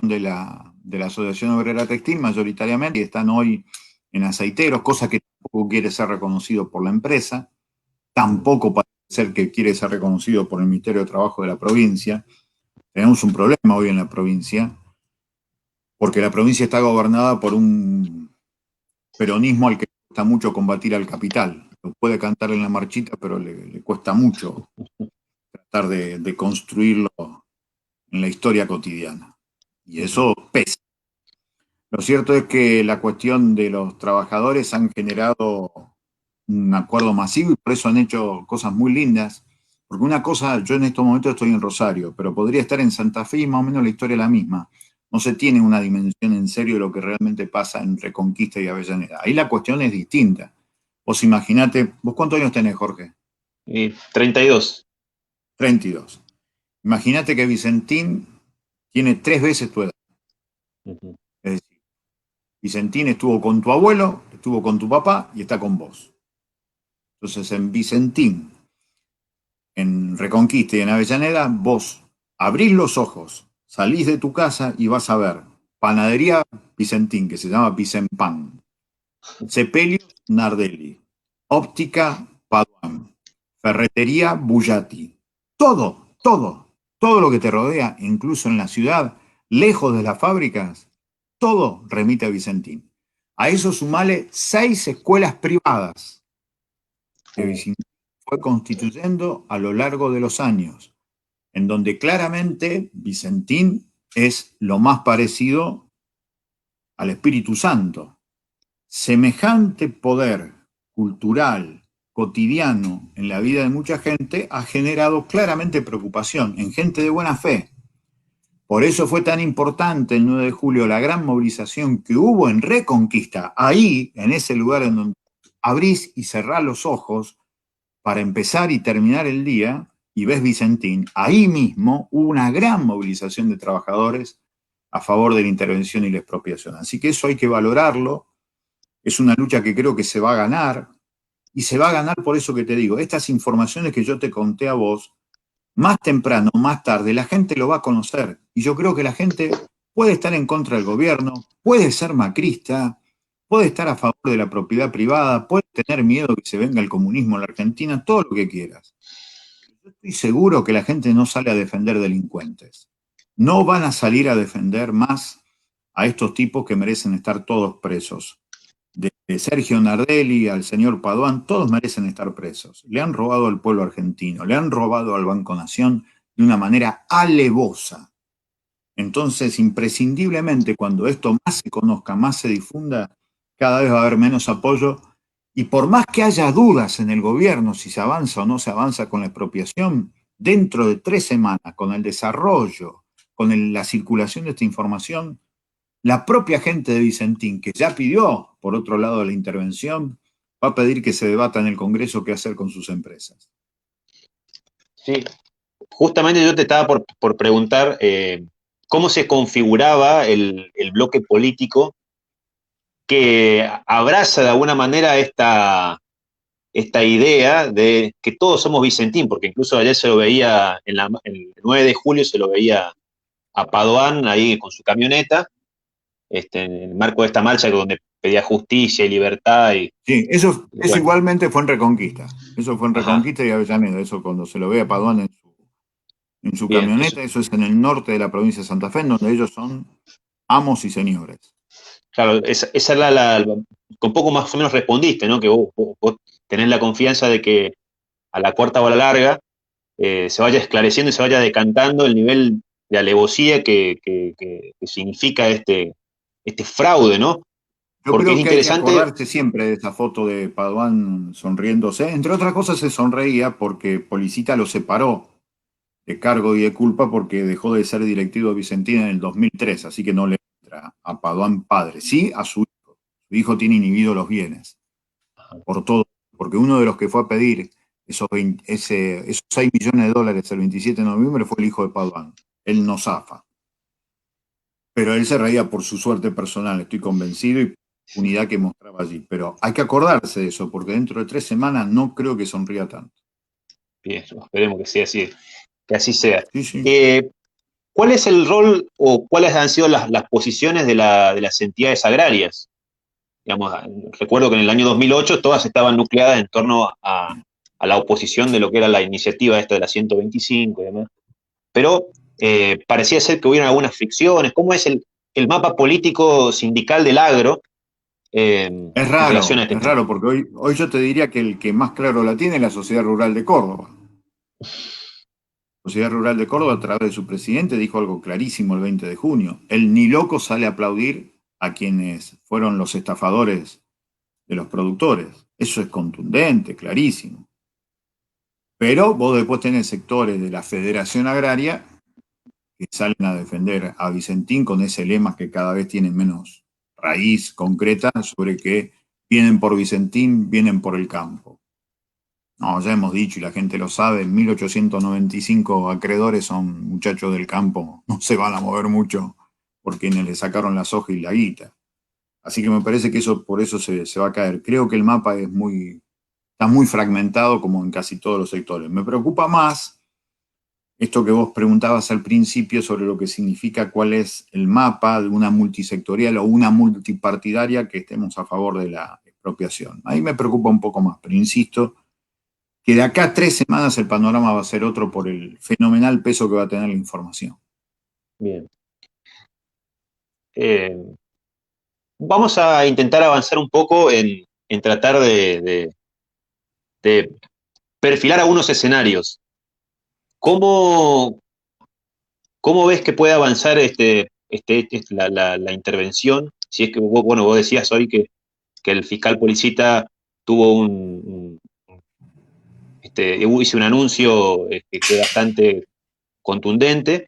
de la Asociación Obrera Textil mayoritariamente y están hoy en aceiteros, cosa que tampoco quiere ser reconocido por la empresa, tampoco parece ser que quiere ser reconocido por el Ministerio de Trabajo de la provincia. Tenemos un problema hoy en la provincia, porque la provincia está gobernada por un peronismo al que cuesta mucho combatir al capital. Lo puede cantar en la marchita, pero le cuesta mucho tratar de construirlo en la historia cotidiana. Y eso pesa. Lo cierto es que la cuestión de los trabajadores han generado un acuerdo masivo y por eso han hecho cosas muy lindas. Porque una cosa, yo en estos momentos estoy en Rosario, pero podría estar en Santa Fe y más o menos la historia es la misma. No se tiene una dimensión en serio de lo que realmente pasa en Reconquista y Avellaneda. Ahí la cuestión es distinta. Vos imaginate, ¿vos cuántos años tenés, Jorge? 32. 32. Imagínate que Vicentín tiene 3 veces tu edad. Uh-huh. Es decir, Vicentín estuvo con tu abuelo, estuvo con tu papá y está con vos. Entonces, en Vicentín, en Reconquista y en Avellaneda, vos Abrís los ojos, salís de tu casa y vas a ver Panadería Vicentín, que se llama Vicempan, Sepelius Nardelli, Óptica Paduan, Ferretería Bullati. Todo lo que te rodea, incluso en la ciudad, lejos de las fábricas, todo remite a Vicentín. A eso sumale 6 escuelas privadas que Uh, Vicentín fue constituyendo a lo largo de los años, en donde claramente Vicentín es lo más parecido al Espíritu Santo. Semejante poder cultural, cotidiano en la vida de mucha gente ha generado claramente preocupación en gente de buena fe. Por eso fue tan importante el 9 de julio la gran movilización que hubo en Reconquista, ahí, en ese lugar en donde abrís y cerrás los ojos para empezar y terminar el día, y ves Vicentín, ahí mismo hubo una gran movilización de trabajadores a favor de la intervención y la expropiación. Así que eso hay que valorarlo, es una lucha que creo que se va a ganar, y se va a ganar por eso que te digo, estas informaciones que yo te conté a vos, más temprano, más tarde, la gente lo va a conocer. Y yo creo que la gente puede estar en contra del gobierno, puede ser macrista, puede estar a favor de la propiedad privada, puede tener miedo que se venga el comunismo en la Argentina, todo lo que quieras. Yo estoy seguro que la gente no sale a defender delincuentes. No van a salir a defender más a estos tipos que merecen estar todos presos. De Sergio Nardelli al señor Paduan, todos merecen estar presos. Le han robado al pueblo argentino, le han robado al Banco Nación de una manera alevosa. Entonces, imprescindiblemente, cuando esto más se conozca, más se difunda, cada vez va a haber menos apoyo. Y por más que haya dudas en el gobierno si se avanza o no se avanza con la expropiación, dentro de 3 semanas, con el desarrollo, con la circulación de esta información, la propia gente de Vicentín, que ya pidió, por otro lado, la intervención, va a pedir que se debata en el Congreso qué hacer con sus empresas. sí, justamente yo te estaba por preguntar cómo se configuraba el bloque político que abraza de alguna manera esta idea de que todos somos Vicentín, porque incluso ayer se lo veía, el 9 de julio se lo veía a Padoan ahí con su camioneta, en el marco de esta marcha donde pedía justicia y libertad. Sí, eso Bueno, igualmente fue en Reconquista. Eso fue en ajá, Reconquista y Avellaneda. Eso cuando se lo ve a Paduan en su bien, eso, camioneta, eso es en el norte de la provincia de Santa Fe, en donde ellos son amos y señores. claro, esa era con poco más o menos respondiste, ¿no? Que vos tenés la confianza de que a la corta o a la larga se vaya esclareciendo y se vaya decantando el nivel de alevosía que significa este fraude, ¿no? Yo Porque es creo que hay que interesante, acordarse siempre de esa foto de Paduan sonriéndose. Entre otras cosas se sonreía porque Policita lo separó de cargo y de culpa porque dejó de ser directivo de Vicentina en el 2003, así que no le entra a Paduan padre, sí a su hijo. Su hijo tiene inhibido los bienes, por todo, porque uno de los que fue a pedir esos 6 millones de dólares el 27 de noviembre fue el hijo de Paduan. Él no zafa, pero él se reía por su suerte personal, estoy convencido, y unidad que mostraba allí. Pero hay que acordarse de eso, porque dentro de 3 semanas no creo que sonría tanto. bien, esperemos que sea así, que así sea. Sí, sí. Eh, ¿Cuál es el rol o cuáles han sido las posiciones de las entidades agrarias? Digamos, recuerdo que en el año 2008 todas estaban nucleadas en torno a la oposición de lo que era la iniciativa esta de la 125 y demás. Pero parecía ser que hubieron algunas fricciones. ¿Cómo es el mapa político sindical del agro en relación a este Es tema? raro, porque hoy yo te diría que el que más claro la tiene es la Sociedad Rural de Córdoba. La Sociedad Rural de Córdoba, a través de su presidente, dijo algo clarísimo el 20 de junio. Él ni loco sale a aplaudir a quienes fueron los estafadores de los productores. Eso es contundente, clarísimo. Pero vos después tenés sectores de la Federación Agraria que salen a defender a Vicentín con ese lema que cada vez tienen menos raíz concreta sobre que vienen por Vicentín, vienen por el campo. No, ya hemos dicho y la gente lo sabe, en 1895 acreedores son muchachos del campo, no se van a mover mucho por quienes le sacaron la soja y la guita. Así que me parece que eso por eso se va a caer. Creo que el mapa está muy fragmentado como en casi todos los sectores. Me preocupa más esto que vos preguntabas al principio sobre lo que significa cuál es el mapa de una multisectorial o una multipartidaria que estemos a favor de la expropiación. Ahí me preocupa un poco más, pero insisto que de acá a 3 semanas el panorama va a ser otro por el fenomenal peso que va a tener la información. Bien. Eh, Vamos a intentar avanzar un poco en tratar de perfilar algunos escenarios. ¿Cómo, cómo ves que puede avanzar la intervención? Si es que vos, bueno, vos decías hoy que el fiscal Policita tuvo hizo un anuncio que es bastante contundente,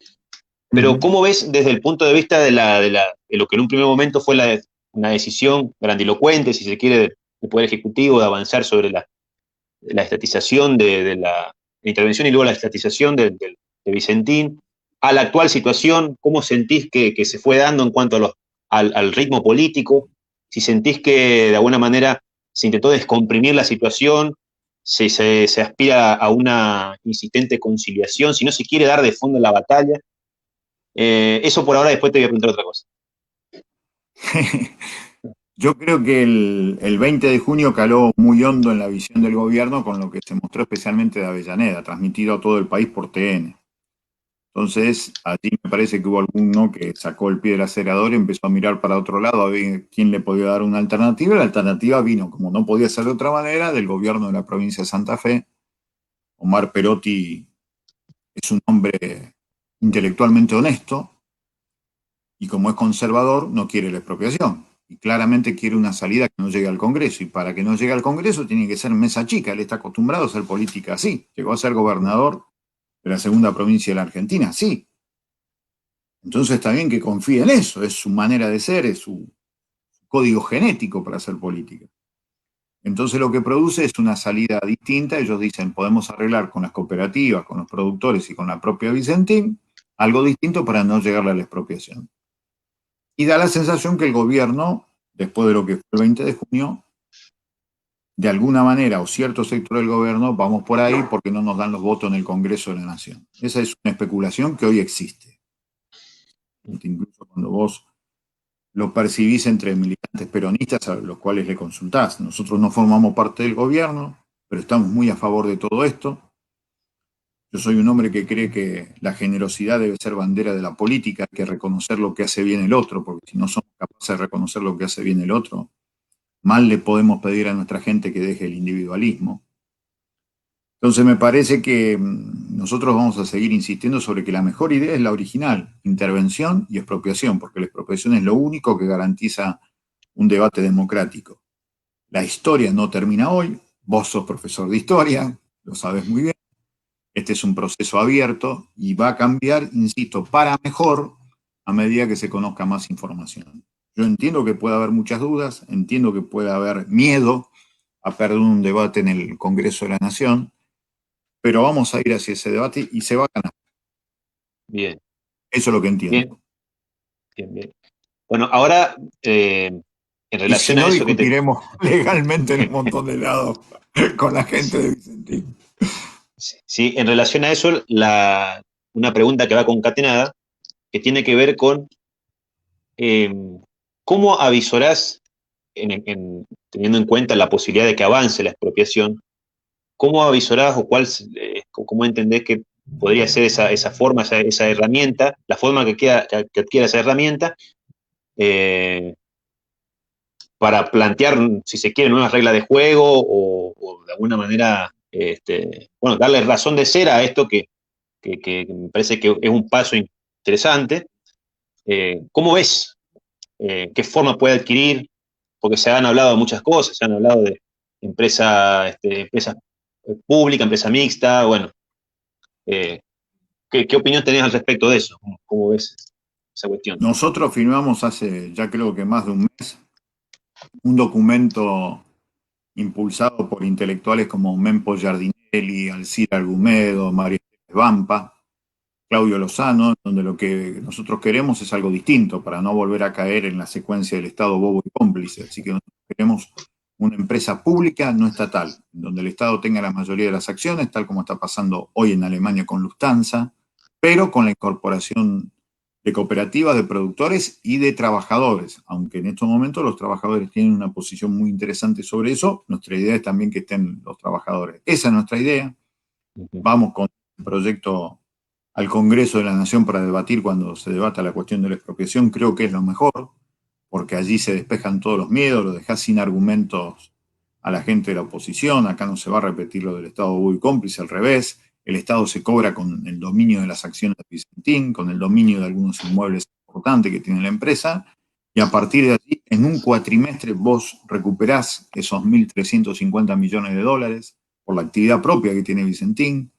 Uh pero -huh. ¿cómo ves desde el punto de vista de lo que en un primer momento fue una decisión grandilocuente, si se quiere, del Poder Ejecutivo de avanzar sobre la estatización de la intervención y luego la estatización de Vicentín, a la actual situación? ¿Cómo sentís que se fue dando en cuanto al ritmo político? Si sentís que de alguna manera se intentó descomprimir la situación, si se aspira a una insistente conciliación, si no se quiere dar de fondo en la batalla. Eso por ahora, después te voy a preguntar otra cosa. Yo creo que el 20 de junio caló muy hondo en la visión del gobierno con lo que se mostró especialmente de Avellaneda, transmitido a todo el país por TN. Entonces, allí me parece que hubo alguno que sacó el pie del acelerador y empezó a mirar para otro lado a ver quién le podía dar una alternativa. La alternativa vino, como no podía ser de otra manera, del gobierno de la provincia de Santa Fe. Omar Perotti es un hombre intelectualmente honesto y como es conservador no quiere la expropiación. Y claramente quiere una salida que no llegue al Congreso. Y para que no llegue al Congreso tiene que ser mesa chica. Él está acostumbrado a hacer política así. Llegó a ser gobernador de la segunda provincia de la Argentina, sí. Entonces está bien que confíe en eso. Es su manera de ser, es su código genético para hacer política. Entonces lo que produce es una salida distinta. Ellos dicen, podemos arreglar con las cooperativas, con los productores y con la propia Vicentín algo distinto para no llegar a la expropiación. Y da la sensación que el gobierno, después de lo que fue el 20 de junio, de alguna manera, o cierto sector del gobierno, vamos por ahí porque no nos dan los votos en el Congreso de la Nación. Esa es una especulación que hoy existe. Incluso cuando vos lo percibís entre militantes peronistas a los cuales le consultás. Nosotros no formamos parte del gobierno, pero estamos muy a favor de todo esto. Yo soy un hombre que cree que la generosidad debe ser bandera de la política, hay que reconocer lo que hace bien el otro, porque si no somos capaces de reconocer lo que hace bien el otro, mal le podemos pedir a nuestra gente que deje el individualismo. Entonces me parece que nosotros vamos a seguir insistiendo sobre que la mejor idea es la original, intervención y expropiación, porque la expropiación es lo único que garantiza un debate democrático. La historia no termina hoy, vos sos profesor de historia, lo sabes muy bien, este es un proceso abierto y va a cambiar, insisto, para mejor a medida que se conozca más información. Yo entiendo que puede haber muchas dudas, entiendo que puede haber miedo a perder un debate en el Congreso de la Nación, pero vamos a ir hacia ese debate y se va a ganar. Bien, Eso es lo que bien, entiendo. bien, bien. Bueno, ahora, en Y si relación a no, eso que te... discutiremos legalmente en un montón de lados con la gente de Vicentín. Sí, en relación a eso, una pregunta que va concatenada, que tiene que ver con eh, cómo avisorás, teniendo en cuenta la posibilidad de que avance la expropiación, cómo avisorás o cómo entendés que podría ser esa forma, esa herramienta, la forma que adquiera esa herramienta, eh, para plantear, si se quiere, nuevas reglas de juego o de alguna manera, bueno, darle razón de ser a esto que me parece que es un paso interesante. ¿Cómo ves? ¿Qué forma puede adquirir? Porque se han hablado de muchas cosas, se han hablado de empresa pública, empresa mixta, bueno, eh, ¿qué opinión tenés al respecto de eso? ¿Cómo ves esa cuestión? Nosotros firmamos hace ya creo que más de un mes un documento impulsado por intelectuales como Mempo Giardinelli, Alcira Argumedo, María Vampa, Claudio Lozano, donde lo que nosotros queremos es algo distinto para no volver a caer en la secuencia del Estado bobo y cómplice. Así que nosotros queremos una empresa pública no estatal, donde el Estado tenga la mayoría de las acciones, tal como está pasando hoy en Alemania con Lufthansa, pero con la incorporación de cooperativas de productores y de trabajadores, aunque en estos momentos los trabajadores tienen una posición muy interesante sobre eso, nuestra idea es también que estén los trabajadores. Esa es nuestra idea. Vamos con el proyecto al Congreso de la Nación para debatir cuando se debata la cuestión de la expropiación, creo que es lo mejor, porque allí se despejan todos los miedos, lo dejás sin argumentos a la gente de la oposición, acá no se va a repetir lo del Estado bobo y cómplice, al revés, el Estado se cobra con el dominio de las acciones de Vicentín, con el dominio de algunos inmuebles importantes que tiene la empresa, y a partir de allí, en un cuatrimestre, vos recuperás esos 1.350 millones de dólares por la actividad propia que tiene Vicentín,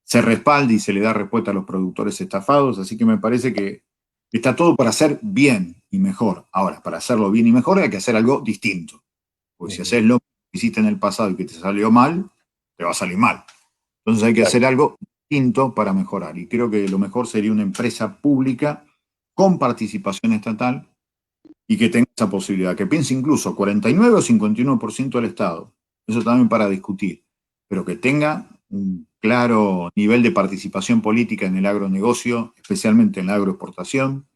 se respalda y se le da respuesta a los productores estafados, así que me parece que está todo para hacer bien y mejor. Ahora, para hacerlo bien y mejor hay que hacer algo distinto, porque si haces lo que hiciste en el pasado y que te salió mal, te va a salir mal. Entonces hay que Claro. hacer algo distinto para mejorar, y creo que lo mejor sería una empresa pública con participación estatal y que tenga esa posibilidad, que piense incluso 49 o 51% del Estado, eso también para discutir, pero que tenga un claro nivel de participación política en el agronegocio, especialmente en la agroexportación,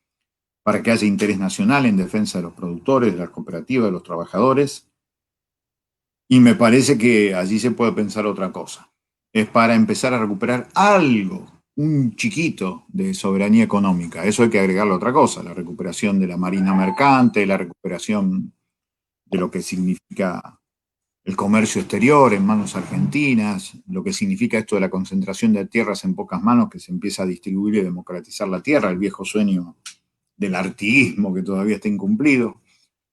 para que haya interés nacional en defensa de los productores, de las cooperativas, de los trabajadores, y me parece que allí se puede pensar otra cosa. Es para empezar a recuperar algo, un chiquito de soberanía económica. Eso hay que agregarle otra cosa, la recuperación de la marina mercante, la recuperación de lo que significa el comercio exterior en manos argentinas, lo que significa esto de la concentración de tierras en pocas manos, que se empieza a distribuir y democratizar la tierra, el viejo sueño del artiguismo que todavía está incumplido.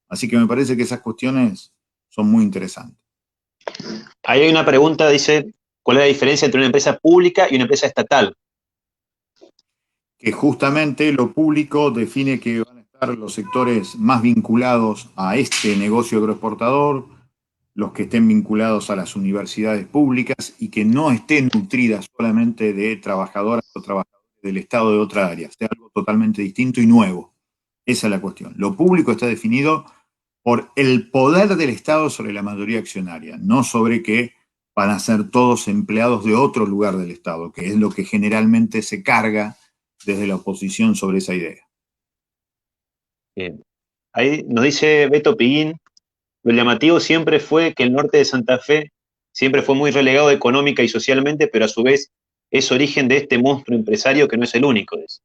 Así que me parece que esas cuestiones son muy interesantes. Ahí hay una pregunta, dice, ¿cuál es la diferencia entre una empresa pública y una empresa estatal? Que justamente lo público define que van a estar los sectores más vinculados a este negocio agroexportador, los que estén vinculados a las universidades públicas y que no estén nutridas solamente de trabajadoras o trabajadores del Estado de otra área, sea algo totalmente distinto y nuevo. Esa es la cuestión. Lo público está definido por el poder del Estado sobre la mayoría accionaria, no sobre que van a ser todos empleados de otro lugar del Estado, que es lo que generalmente se carga desde la oposición sobre esa idea. Bien. Ahí nos dice Beto Piguín, lo llamativo siempre fue que el norte de Santa Fe siempre fue muy relegado económica y socialmente, pero a su vez es origen de este monstruo empresario que no es el único, es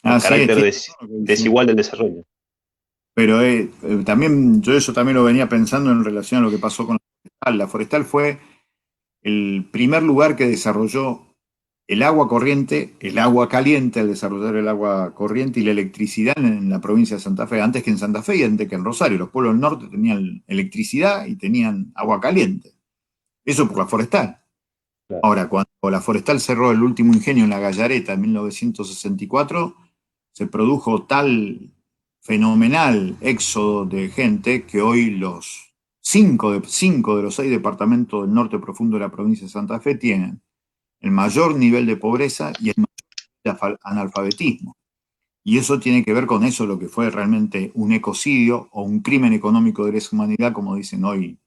el Así es, carácter tiene razón lo que dice. desigual del desarrollo. Pero también yo eso también lo venía pensando en relación a lo que pasó con la Forestal. La Forestal fue el primer lugar que desarrolló el agua corriente, el agua caliente, al desarrollar el agua corriente y la electricidad en la provincia de Santa Fe, antes que en Santa Fe y antes que en Rosario. Los pueblos del norte tenían electricidad y tenían agua caliente. Eso por la Forestal. Claro. Ahora, cuando la Forestal cerró el último ingenio en la Gallareta en 1964, se produjo tal fenomenal éxodo de gente que hoy los cinco de los 6 departamentos del norte profundo de la provincia de Santa Fe tienen el mayor nivel de pobreza y el mayor analfabetismo. Y eso tiene que ver con eso, lo que fue realmente un ecocidio o un crimen económico de lesa humanidad, como dicen hoy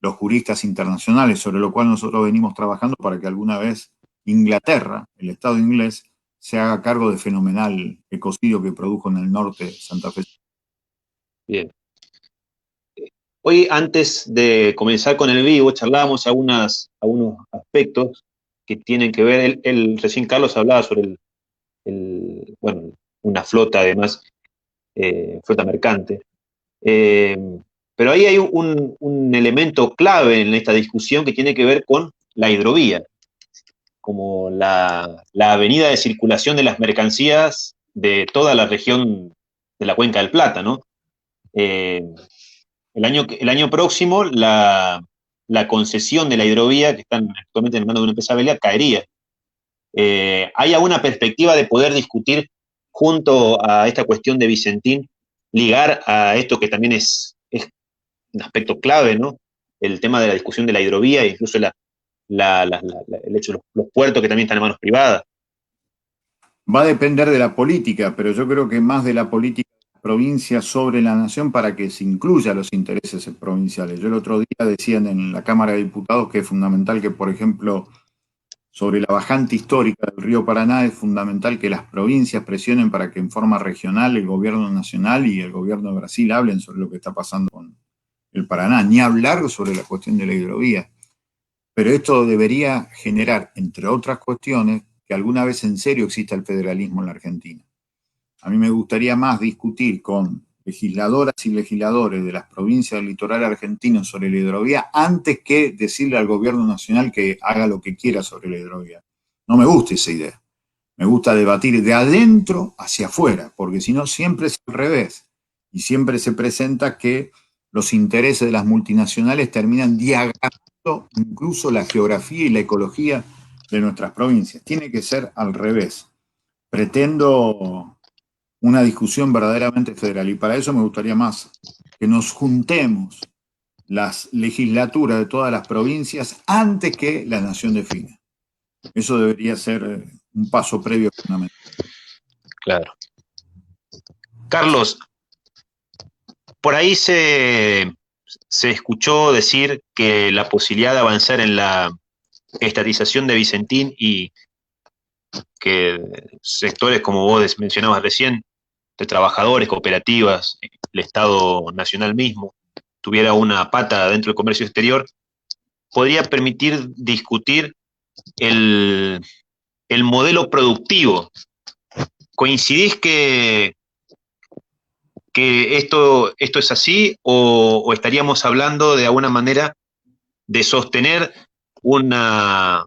los juristas internacionales, sobre lo cual nosotros venimos trabajando para que alguna vez Inglaterra, el Estado inglés, se haga cargo de fenomenal ecocidio que produjo en el norte Santa Fe. Bien. Hoy, antes de comenzar con el vivo, charlábamos algunos aspectos que tienen que ver, recién Carlos hablaba sobre bueno, una flota además, flota mercante. Eh, pero ahí hay un elemento clave en esta discusión que tiene que ver con la hidrovía, como la avenida de circulación de las mercancías de toda la región de la Cuenca del Plata, ¿no? Eh, el año próximo la concesión de la hidrovía, que están actualmente en manos de una empresa belga, caería. ¿Hay alguna perspectiva de poder discutir junto a esta cuestión de Vicentín, ligar a esto que también es un aspecto clave, ¿no? El tema de la discusión de la hidrovía e incluso el hecho de los puertos que también están en manos privadas? Va a depender de la política, pero yo creo que más de la política provincias sobre la nación para que se incluya los intereses provinciales. Yo el otro día decían en la Cámara de Diputados que es fundamental que, por ejemplo, sobre la bajante histórica del río Paraná, es fundamental que las provincias presionen para que en forma regional el gobierno nacional y el gobierno de Brasil hablen sobre lo que está pasando con el Paraná, ni hablar sobre la cuestión de la hidrovía. Pero esto debería generar, entre otras cuestiones, que alguna vez en serio exista el federalismo en la Argentina. A mí me gustaría más discutir con legisladoras y legisladores de las provincias del litoral argentino sobre la hidrovía antes que decirle al gobierno nacional que haga lo que quiera sobre la hidrovía. No me gusta esa idea. Me gusta debatir de adentro hacia afuera, porque si no siempre es al revés. Y siempre se presenta que los intereses de las multinacionales terminan diagramando incluso la geografía y la ecología de nuestras provincias. Tiene que ser al revés. Pretendo una discusión verdaderamente federal y para eso me gustaría más que nos juntemos las legislaturas de todas las provincias antes que la nación defina. Eso debería ser un paso previo fundamental. Claro. Carlos, por ahí se escuchó decir que la posibilidad de avanzar en la estatización de Vicentín y que sectores como vos mencionabas recién, de trabajadores, cooperativas, el Estado Nacional mismo, tuviera una pata dentro del comercio exterior, podría permitir discutir el, el modelo productivo. ¿Coincidís que esto es así o estaríamos hablando de alguna manera de sostener una,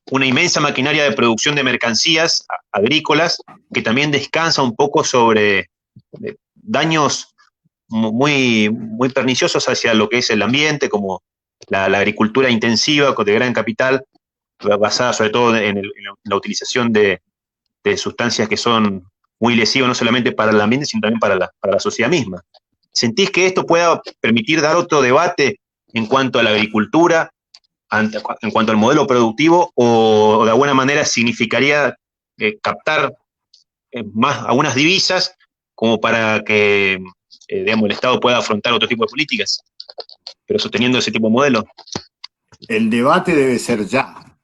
una inmensa maquinaria de producción de mercancías agrícolas que también descansa un poco sobre daños muy perniciosos hacia lo que es el ambiente, como la agricultura intensiva de gran capital, basada sobre todo en la utilización de sustancias que son muy lesivas no solamente para el ambiente, sino también para la sociedad misma? ¿Sentís que esto pueda permitir dar otro debate en cuanto a la agricultura, en cuanto al modelo productivo, o de alguna manera significaría captar más algunas divisas como para que digamos, el Estado pueda afrontar otro tipo de políticas, pero sosteniendo ese tipo de modelo? El debate debe ser ya,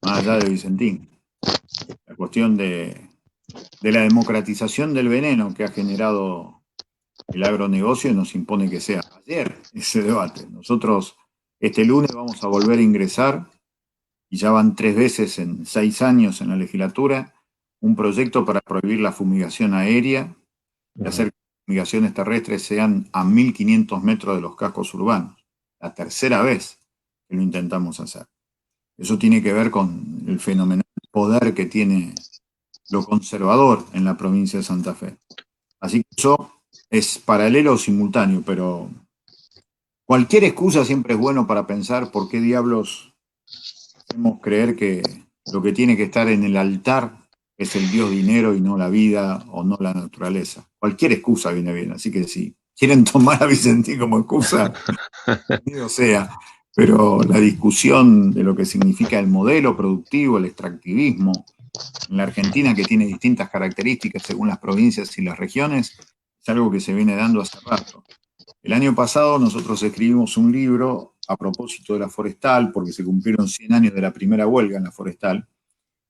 más allá de Vicentín. La cuestión de la democratización del veneno que ha generado el agronegocio nos impone que sea ayer ese debate. Nosotros este lunes vamos a volver a ingresar, y ya van 3 veces en 6 años en la legislatura, un proyecto para prohibir la fumigación aérea y hacer que las fumigaciones terrestres sean a 1.500 metros de los cascos urbanos. La tercera vez que lo intentamos hacer. Eso tiene que ver con el fenomenal poder que tiene lo conservador en la provincia de Santa Fe. Así que eso es paralelo o simultáneo, pero cualquier excusa siempre es bueno para pensar por qué diablos hacemos creer que lo que tiene que estar en el altar es el Dios dinero y no la vida o no la naturaleza. Cualquier excusa viene bien, así que si quieren tomar a Vicentín como excusa, bienvenido sea. Pero la discusión de lo que significa el modelo productivo, el extractivismo, en la Argentina, que tiene distintas características según las provincias y las regiones, es algo que se viene dando hace rato. El año pasado nosotros escribimos un libro a propósito de la forestal, porque se cumplieron 100 años de la primera huelga en la forestal,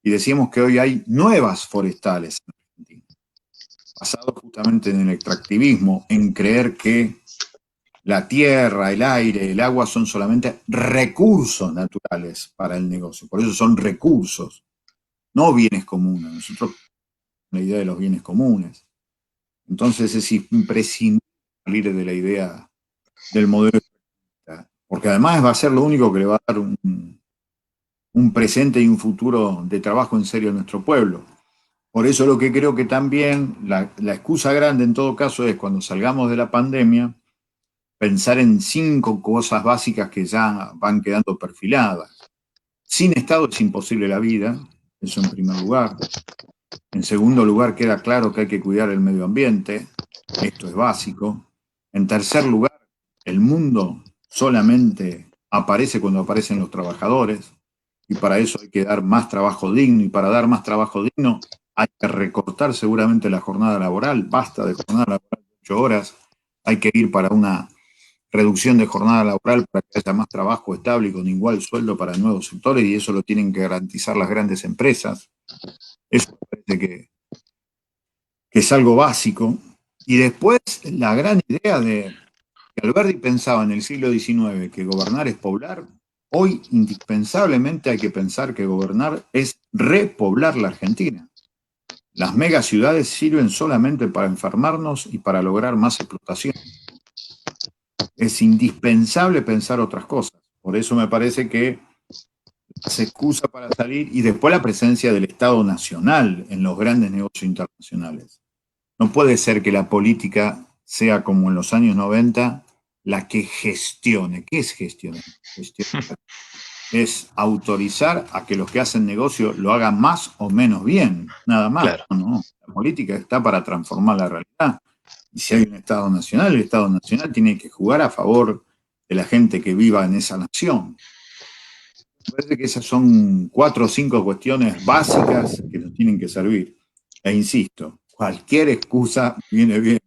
y decíamos que hoy hay nuevas forestales en Argentina, basado justamente en el extractivismo, en creer que la tierra, el aire, el agua son solamente recursos naturales para el negocio. Por eso son recursos, no bienes comunes. Nosotros la idea de los bienes comunes. Entonces es imprescindible salir de la idea del modelo, porque además va a ser lo único que le va a dar un presente y un futuro de trabajo en serio a nuestro pueblo. Por eso lo que creo que también la excusa grande en todo caso es cuando salgamos de la pandemia, pensar en 5 cosas básicas que ya van quedando perfiladas. Sin Estado es imposible la vida, eso en primer lugar. En segundo lugar, queda claro que hay que cuidar el medio ambiente, esto es básico. En tercer lugar, el mundo solamente aparece cuando aparecen los trabajadores, y para eso hay que dar más trabajo digno, y para dar más trabajo digno hay que recortar seguramente la jornada laboral, basta de jornada laboral 8 horas, hay que ir para una reducción de jornada laboral para que haya más trabajo estable y con igual sueldo para nuevos sectores, y eso lo tienen que garantizar las grandes empresas. Eso me parece que es algo básico. Y después la gran idea de que Alberti pensaba en el siglo XIX que gobernar es poblar, hoy indispensablemente hay que pensar que gobernar es repoblar la Argentina. Las megaciudades sirven solamente para enfermarnos y para lograr más explotación. Es indispensable pensar otras cosas. Por eso me parece que se excusa para salir, y después la presencia del Estado Nacional en los grandes negocios internacionales. No puede ser que la política sea como en los años 90 la que gestione. ¿Qué es gestionar? Gestionar es autorizar a que los que hacen negocio lo hagan más o menos bien, nada más. Claro. No, la política está para transformar la realidad. Y si hay un Estado Nacional, el Estado Nacional tiene que jugar a favor de la gente que viva en esa nación. Me parece que esas son 4 o 5 cuestiones básicas que nos tienen que servir. E insisto, cualquier excusa viene bien.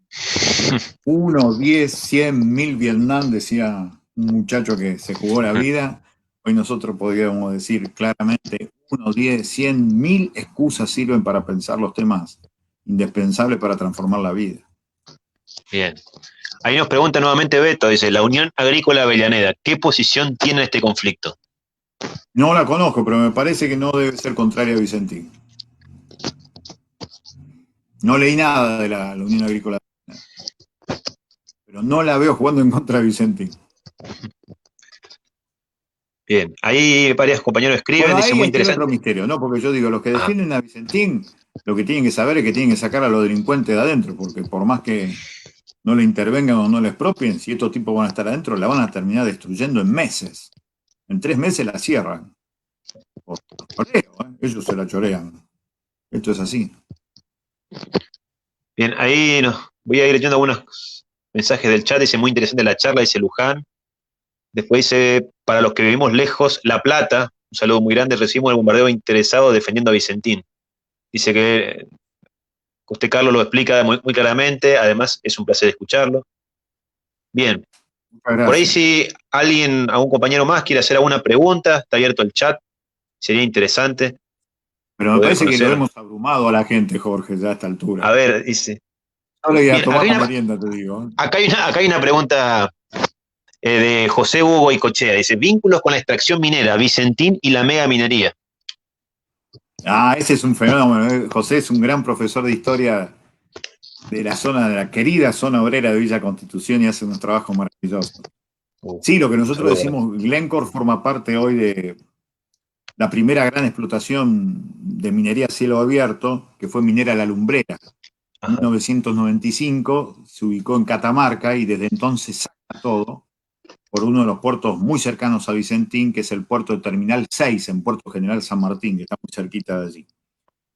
1, 10, 100, 1000 Vietnam, decía un muchacho que se jugó la vida. Hoy nosotros podríamos decir claramente 1, 10, 100, 1000 excusas sirven para pensar los temas indispensables para transformar la vida. Bien. Ahí nos pregunta nuevamente Beto, dice, la Unión Agrícola Avellaneda, ¿qué posición tiene este conflicto? No la conozco, pero me parece que no debe ser contraria a Vicentín. No leí nada de la Unión Agrícola, pero no la veo jugando en contra de Vicentín. Bien, ahí varios compañeros escriben, Bueno, dice ahí muy está el otro interesante. misterio, ¿no? Porque yo digo, los que Ajá. defienden a Vicentín, lo que tienen que saber es que tienen que sacar a los delincuentes de adentro, porque por más que no le intervengan o no le expropien, si estos tipos van a estar adentro, la van a terminar destruyendo en meses. En 3 meses la cierran. Por choreo, ¿eh? Ellos se la chorean. Esto es así. Bien, ahí voy a ir leyendo algunos mensajes del chat, dice muy interesante la charla, dice Luján. Después dice, para los que vivimos lejos, La Plata, un saludo muy grande, recibimos el bombardeo interesado defendiendo a Vicentín. Dice que usted, Carlos, lo explica muy, muy claramente, además es un placer escucharlo. Bien, Muchas por ahí gracias. si alguien, algún compañero más quiere hacer alguna pregunta, está abierto el chat, sería interesante Pero me poder parece que lo conocer. hemos abrumado a la gente, Jorge, ya a esta A altura. ver, dice, Ahora voy a bien, tomar la merienda, te digo. acá hay una pregunta de José Hugo y Cochea, dice, vínculos con la extracción minera, Vicentín y la mega minería. Ah, ese es un fenómeno. José es un gran profesor de historia de la zona, de la querida zona obrera de Villa Constitución, y hace unos trabajos maravillosos. Sí, lo que nosotros Saludos. decimos, Glencore forma parte hoy de la primera gran explotación de minería a cielo abierto, que fue Minera La Lumbrera. En Ajá. 1995 se ubicó en Catamarca y desde entonces saca todo por uno de los puertos muy cercanos a Vicentín, que es el puerto de Terminal 6 en Puerto General San Martín, que está muy cerquita de allí.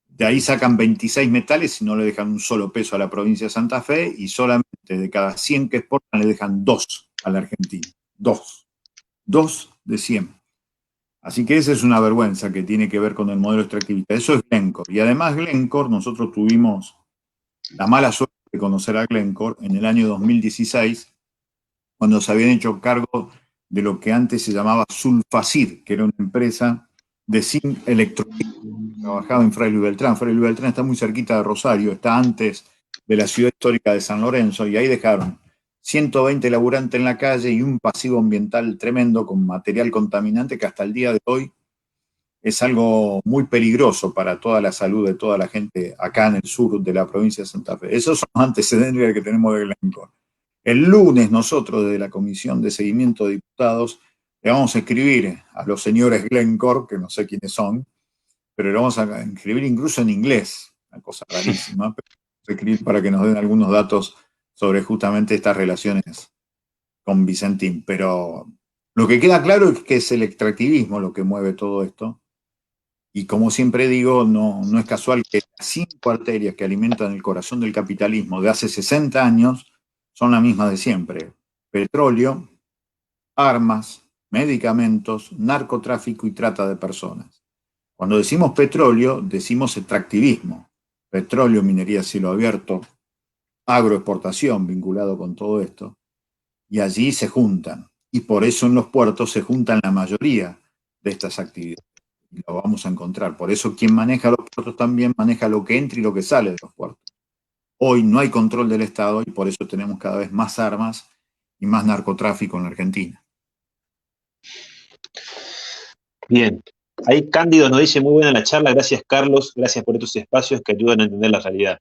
De ahí sacan 26 metales y no le dejan un solo peso a la provincia de Santa Fe, y solamente de cada 100 que exportan le dejan 2 a la Argentina. 2. 2 de 100. Así que esa es una vergüenza que tiene que ver con el modelo extractivista. Eso es Glencore. Y además Glencore, nosotros tuvimos la mala suerte de conocer a Glencore en el año 2016, cuando se habían hecho cargo de lo que antes se llamaba Sulfacid, que era una empresa de zinc electroquímico. Trabajaba en Fray Luis Beltrán. Fray Luis Beltrán está muy cerquita de Rosario, está antes de la ciudad histórica de San Lorenzo, y ahí dejaron 120 laburantes en la calle y un pasivo ambiental tremendo con material contaminante que hasta el día de hoy es algo muy peligroso para toda la salud de toda la gente acá en el sur de la provincia de Santa Fe. Esos son los antecedentes que tenemos de Glencore. El lunes nosotros, desde la Comisión de Seguimiento de Diputados, le vamos a escribir a los señores Glencore, que no sé quiénes son, pero le vamos a escribir incluso en inglés, una cosa rarísima, pero vamos a escribir para que nos den algunos datos sobre justamente estas relaciones con Vicentín. Pero lo que queda claro es que es el extractivismo lo que mueve todo esto. Y como siempre digo, no es casual que las 5 arterias que alimentan el corazón del capitalismo de hace 60 años son las mismas de siempre: petróleo, armas, medicamentos, narcotráfico y trata de personas. Cuando decimos petróleo, decimos extractivismo. Petróleo, minería a cielo abierto, agroexportación vinculado con todo esto, y allí se juntan. Y por eso en los puertos se juntan la mayoría de estas actividades. Y lo vamos a encontrar. Por eso quien maneja los puertos también maneja lo que entra y lo que sale de los puertos. Hoy no hay control del Estado y por eso tenemos cada vez más armas y más narcotráfico en la Argentina. Bien. Ahí Cándido nos dice, muy buena la charla, gracias Carlos, gracias por estos espacios que ayudan a entender la realidad.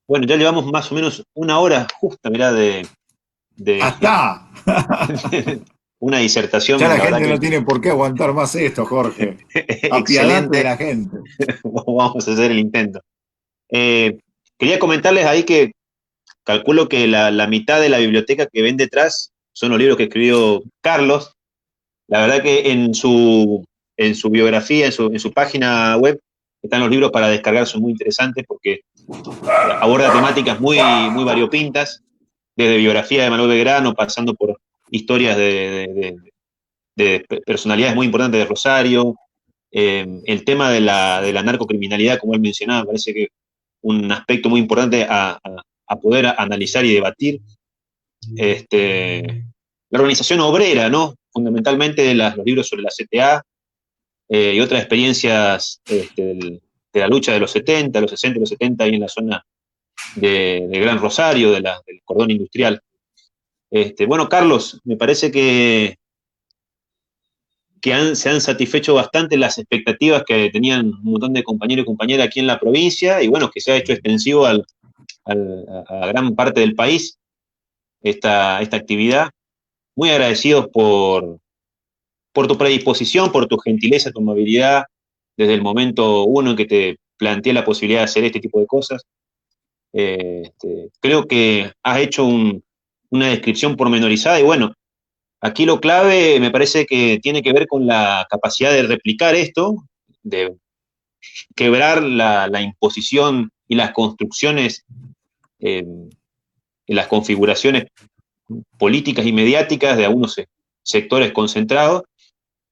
Bueno, ya llevamos más o menos una hora justa, mirá, de ¡Hasta! una Ya disertación, la la verdad gente no que tiene por qué aguantar más esto, Jorge. Apiadate de excelente. la gente. Vamos a hacer el intento. Quería comentarles ahí que calculo que la mitad de la biblioteca que ven detrás son los libros que escribió Carlos. La verdad que en su biografía, en su página web, están los libros para descargar, son muy interesantes porque aborda temáticas muy variopintas, desde biografía de Manuel Belgrano, pasando por historias de personalidades muy importantes de Rosario, el tema de la narcocriminalidad, como él mencionaba, me parece que un aspecto muy importante a poder analizar y debatir. La organización obrera, ¿no? Fundamentalmente los libros sobre la CTA y otras experiencias de la lucha de los 70, los 60 y los 70 ahí en la zona de Gran Rosario, del cordón industrial. Bueno, Carlos, me parece que se han satisfecho bastante las expectativas que tenían un montón de compañeros y compañeras aquí en la provincia y bueno, que se ha hecho extensivo a gran parte del país esta actividad. Muy agradecidos por tu predisposición, por tu gentileza, tu amabilidad desde el momento uno en que te planteé la posibilidad de hacer este tipo de cosas. Creo que has hecho una descripción pormenorizada y bueno, aquí lo clave me parece que tiene que ver con la capacidad de replicar esto, de quebrar la imposición y las construcciones, eh, y las configuraciones políticas y mediáticas de algunos sectores concentrados,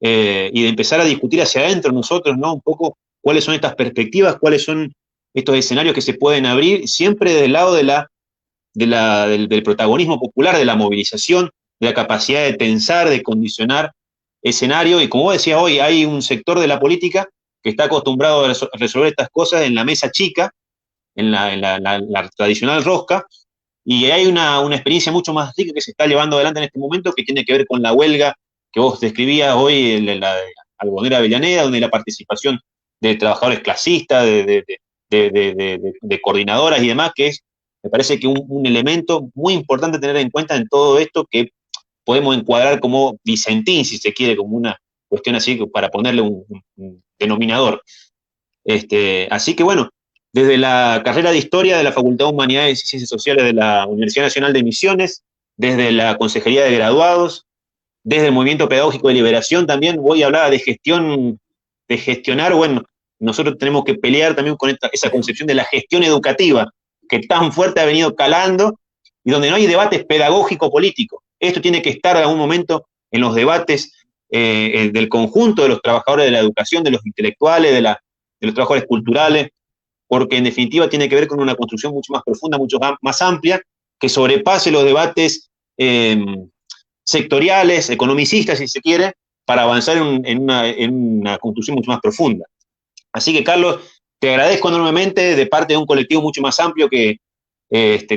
y de empezar a discutir hacia adentro nosotros, ¿no? Un poco cuáles son estas perspectivas, cuáles son estos escenarios que se pueden abrir, siempre del lado del protagonismo popular, de la movilización, de la capacidad de tensar, de condicionar escenario. Y como decía hoy, hay un sector de la política que está acostumbrado a resolver estas cosas en la mesa chica, la tradicional rosca, y hay una experiencia mucho más rica que se está llevando adelante en este momento que tiene que ver con la huelga que vos describías hoy en la Albonera Avellaneda, donde la participación de trabajadores clasistas, de coordinadoras y demás, que es, me parece que un elemento muy importante a tener en cuenta en todo esto que podemos encuadrar como disentín, si se quiere, como una cuestión así para ponerle un denominador. Así que bueno, desde la carrera de Historia de la Facultad de Humanidades y Ciencias Sociales de la Universidad Nacional de Misiones, desde la Consejería de Graduados, desde el Movimiento Pedagógico de Liberación también, voy a hablar de gestión, de gestionar, bueno, nosotros tenemos que pelear también con esa concepción de la gestión educativa, que tan fuerte ha venido calando y donde no hay debates pedagógico-políticos. Esto tiene que estar en algún momento en los debates del conjunto de los trabajadores de la educación, de los intelectuales, de los trabajadores culturales, porque en definitiva tiene que ver con una construcción mucho más profunda, mucho más amplia, que sobrepase los debates sectoriales, economicistas, si se quiere, para avanzar en una construcción mucho más profunda. Así que, Carlos, te agradezco enormemente de parte de un colectivo mucho más amplio que,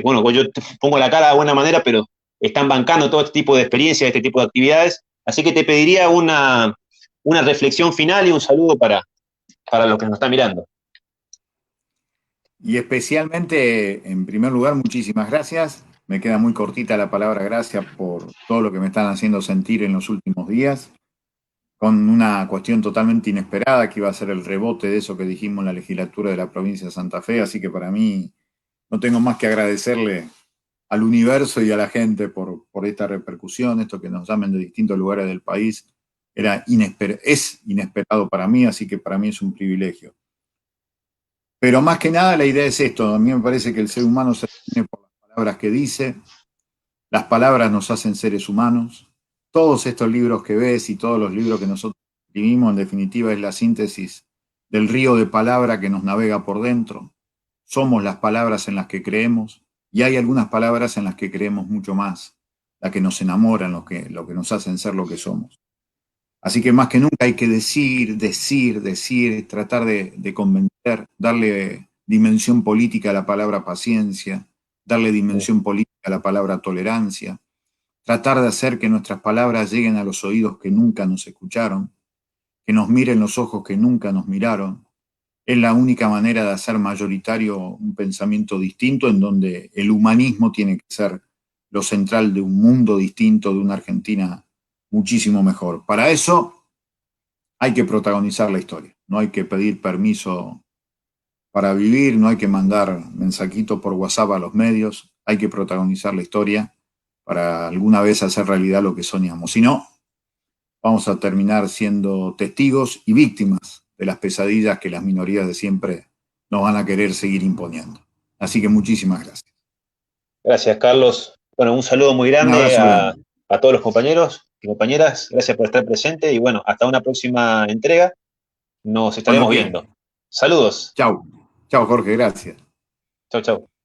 bueno, yo te pongo la cara de buena manera, pero están bancando todo este tipo de experiencias, este tipo de actividades. Así que te pediría una reflexión final y un saludo para los que nos están mirando. Y especialmente, en primer lugar, muchísimas gracias. Me queda muy cortita la palabra gracias por todo lo que me están haciendo sentir en los últimos días, con una cuestión totalmente inesperada que iba a ser el rebote de eso que dijimos en la legislatura de la provincia de Santa Fe. Así que para mí no tengo más que agradecerle al universo y a la gente por esta repercusión, esto que nos llamen de distintos lugares del país. Es inesperado para mí, así que para mí es un privilegio. Pero más que nada la idea es esto, a mí me parece que el ser humano se define por las palabras que dice, las palabras nos hacen seres humanos, todos estos libros que ves y todos los libros que nosotros escribimos en definitiva es la síntesis del río de palabra que nos navega por dentro, somos las palabras en las que creemos, Y hay algunas palabras en las que creemos mucho más, las que nos enamoran, lo que nos hacen ser lo que somos. Así que más que nunca hay que decir, tratar de convencer, darle dimensión política a la palabra paciencia, darle Sí. dimensión política a la palabra tolerancia, tratar de hacer que nuestras palabras lleguen a los oídos que nunca nos escucharon, que nos miren los ojos que nunca nos miraron. Es la única manera de hacer mayoritario un pensamiento distinto en donde el humanismo tiene que ser lo central de un mundo distinto, de una Argentina muchísimo mejor. Para eso hay que protagonizar la historia, no hay que pedir permiso para vivir, no hay que mandar mensajitos por WhatsApp a los medios, hay que protagonizar la historia para alguna vez hacer realidad lo que soñamos. Si no, vamos a terminar siendo testigos y víctimas de las pesadillas que las minorías de siempre nos van a querer seguir imponiendo. Así que muchísimas gracias. Gracias, Carlos. Bueno, un saludo muy Un grande abrazo grande. a todos los compañeros y compañeras. Gracias por estar presente y bueno, hasta una próxima entrega. Nos Cuando estaremos quieran. viendo. Saludos. Chau. Chau, Jorge, gracias. Chau, chau.